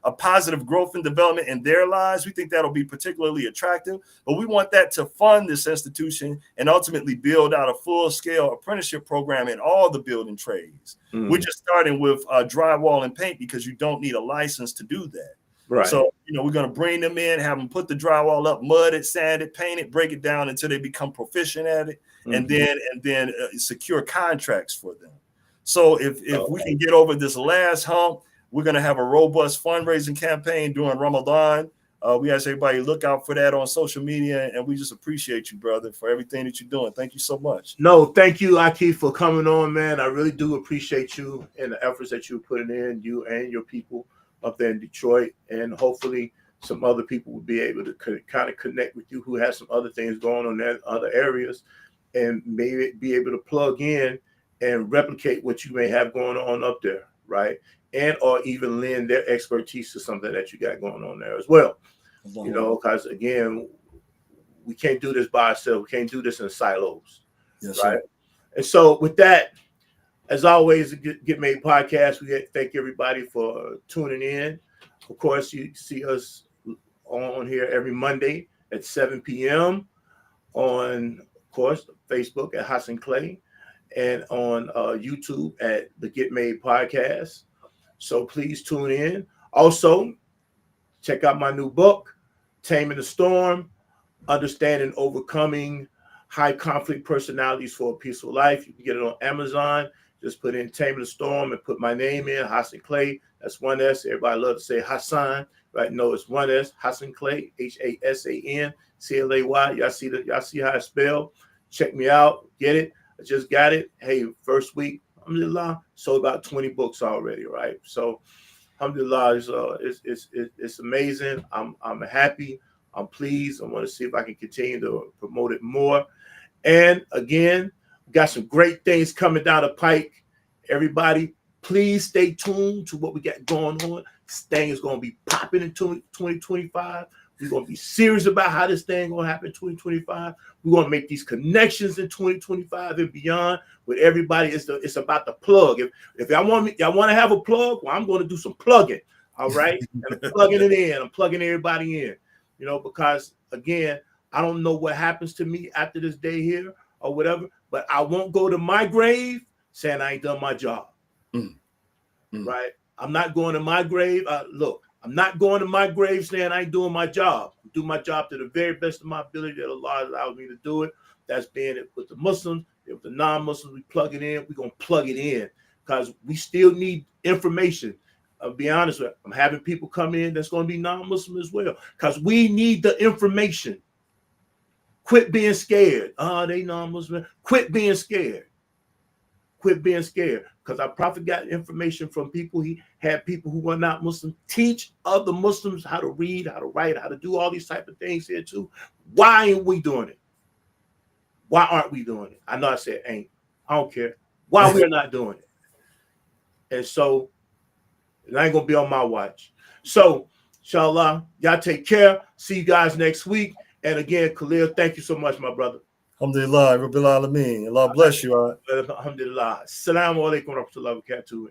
a positive growth and development in their lives. We think that'll be particularly attractive, but we want that to fund this institution and ultimately build out a full-scale apprenticeship program in all the building trades. Mm. We're just starting with drywall and paint because you don't need a license to do that. Right. So, you know, we're going to bring them in, have them put the drywall up, mud it, sand it, paint it, break it down until they become proficient at it, and then secure contracts for them. So if we can get over this last hump, we're going to have a robust fundraising campaign during Ramadan. We ask everybody to look out for that on social media, and we just appreciate you, brother, for everything that you're doing. Thank you so much. No, thank you, Aki, for coming on, man. I really do appreciate you and the efforts that you're putting in, you and your people up there in Detroit, and hopefully some other people will be able to kind of connect with you who have some other things going on in other areas, and maybe be able to plug in and replicate what you may have going on up there, right? And or even lend their expertise to something that you got going on there as well. You know, because again, we can't do this by ourselves. We can't do this in silos, yes, right? Sir. And so with that, as always, the Get Made podcast, we thank everybody for tuning in. Of course, you see us on here every Monday at 7 p.m. on, of course, Facebook at Hassan Clay, and on YouTube at the Get Made podcast. So please tune in. Also, check out my new book, Taming the Storm, Understanding Overcoming High Conflict Personalities for a Peaceful Life. You can get it on Amazon. Just put in Taming the Storm and put my name in, Hassan Clay. That's one S. Everybody loves to say Hassan, right? No, it's one S, Hassan Clay, HASAN CLAY. Y'all see how it's spelled? Check me out. Get it. I just got it. Hey, first week, alhamdulillah, sold about 20 books already, right? So, alhamdulillah, it's amazing. I'm happy. I'm pleased. I want to see if I can continue to promote it more. And again, got some great things coming down the pike. Everybody, Please stay tuned to what we got going on. This thing is going to be popping in 2025. We're going to be serious about how this thing going to happen in 2025. We're going to make these connections in 2025 and beyond with everybody. It's about the plug. If y'all want to have a plug, well, I'm going to do some plugging. All right. And I'm plugging it in. I'm plugging everybody in, you know, because again, I don't know what happens to me after this day here or whatever, but I won't go to my grave saying I ain't done my job. Right. I'm not going to my grave. Look, I'm not going to my grave saying I ain't doing my job. I do my job to the very best of my ability that Allah allows me to do it. That's being it with the Muslims. With the non-Muslims, we plug it in. We're going to plug it in because we still need information. I'll be honest with you. I'm having people come in that's going to be non-Muslim as well because we need the information. Quit being scared. They non-Muslim. Quit being scared. Quit being scared because our prophet got information from people. He had people who were not Muslim teach other Muslims how to read, how to write, how to do all these type of things here too. Why ain't we doing it? Why aren't we doing it? I know I said ain't. I don't care. Why we're not doing it? And so it ain't gonna be on my watch. So inshallah, y'all take care. See you guys next week. And again, Khalil, thank you so much, my brother. Alhamdulillah, Rabbil Alameen. Allah bless you. Alhamdulillah. Assalamu alaikum wa rahmatullahi wa barakatuh.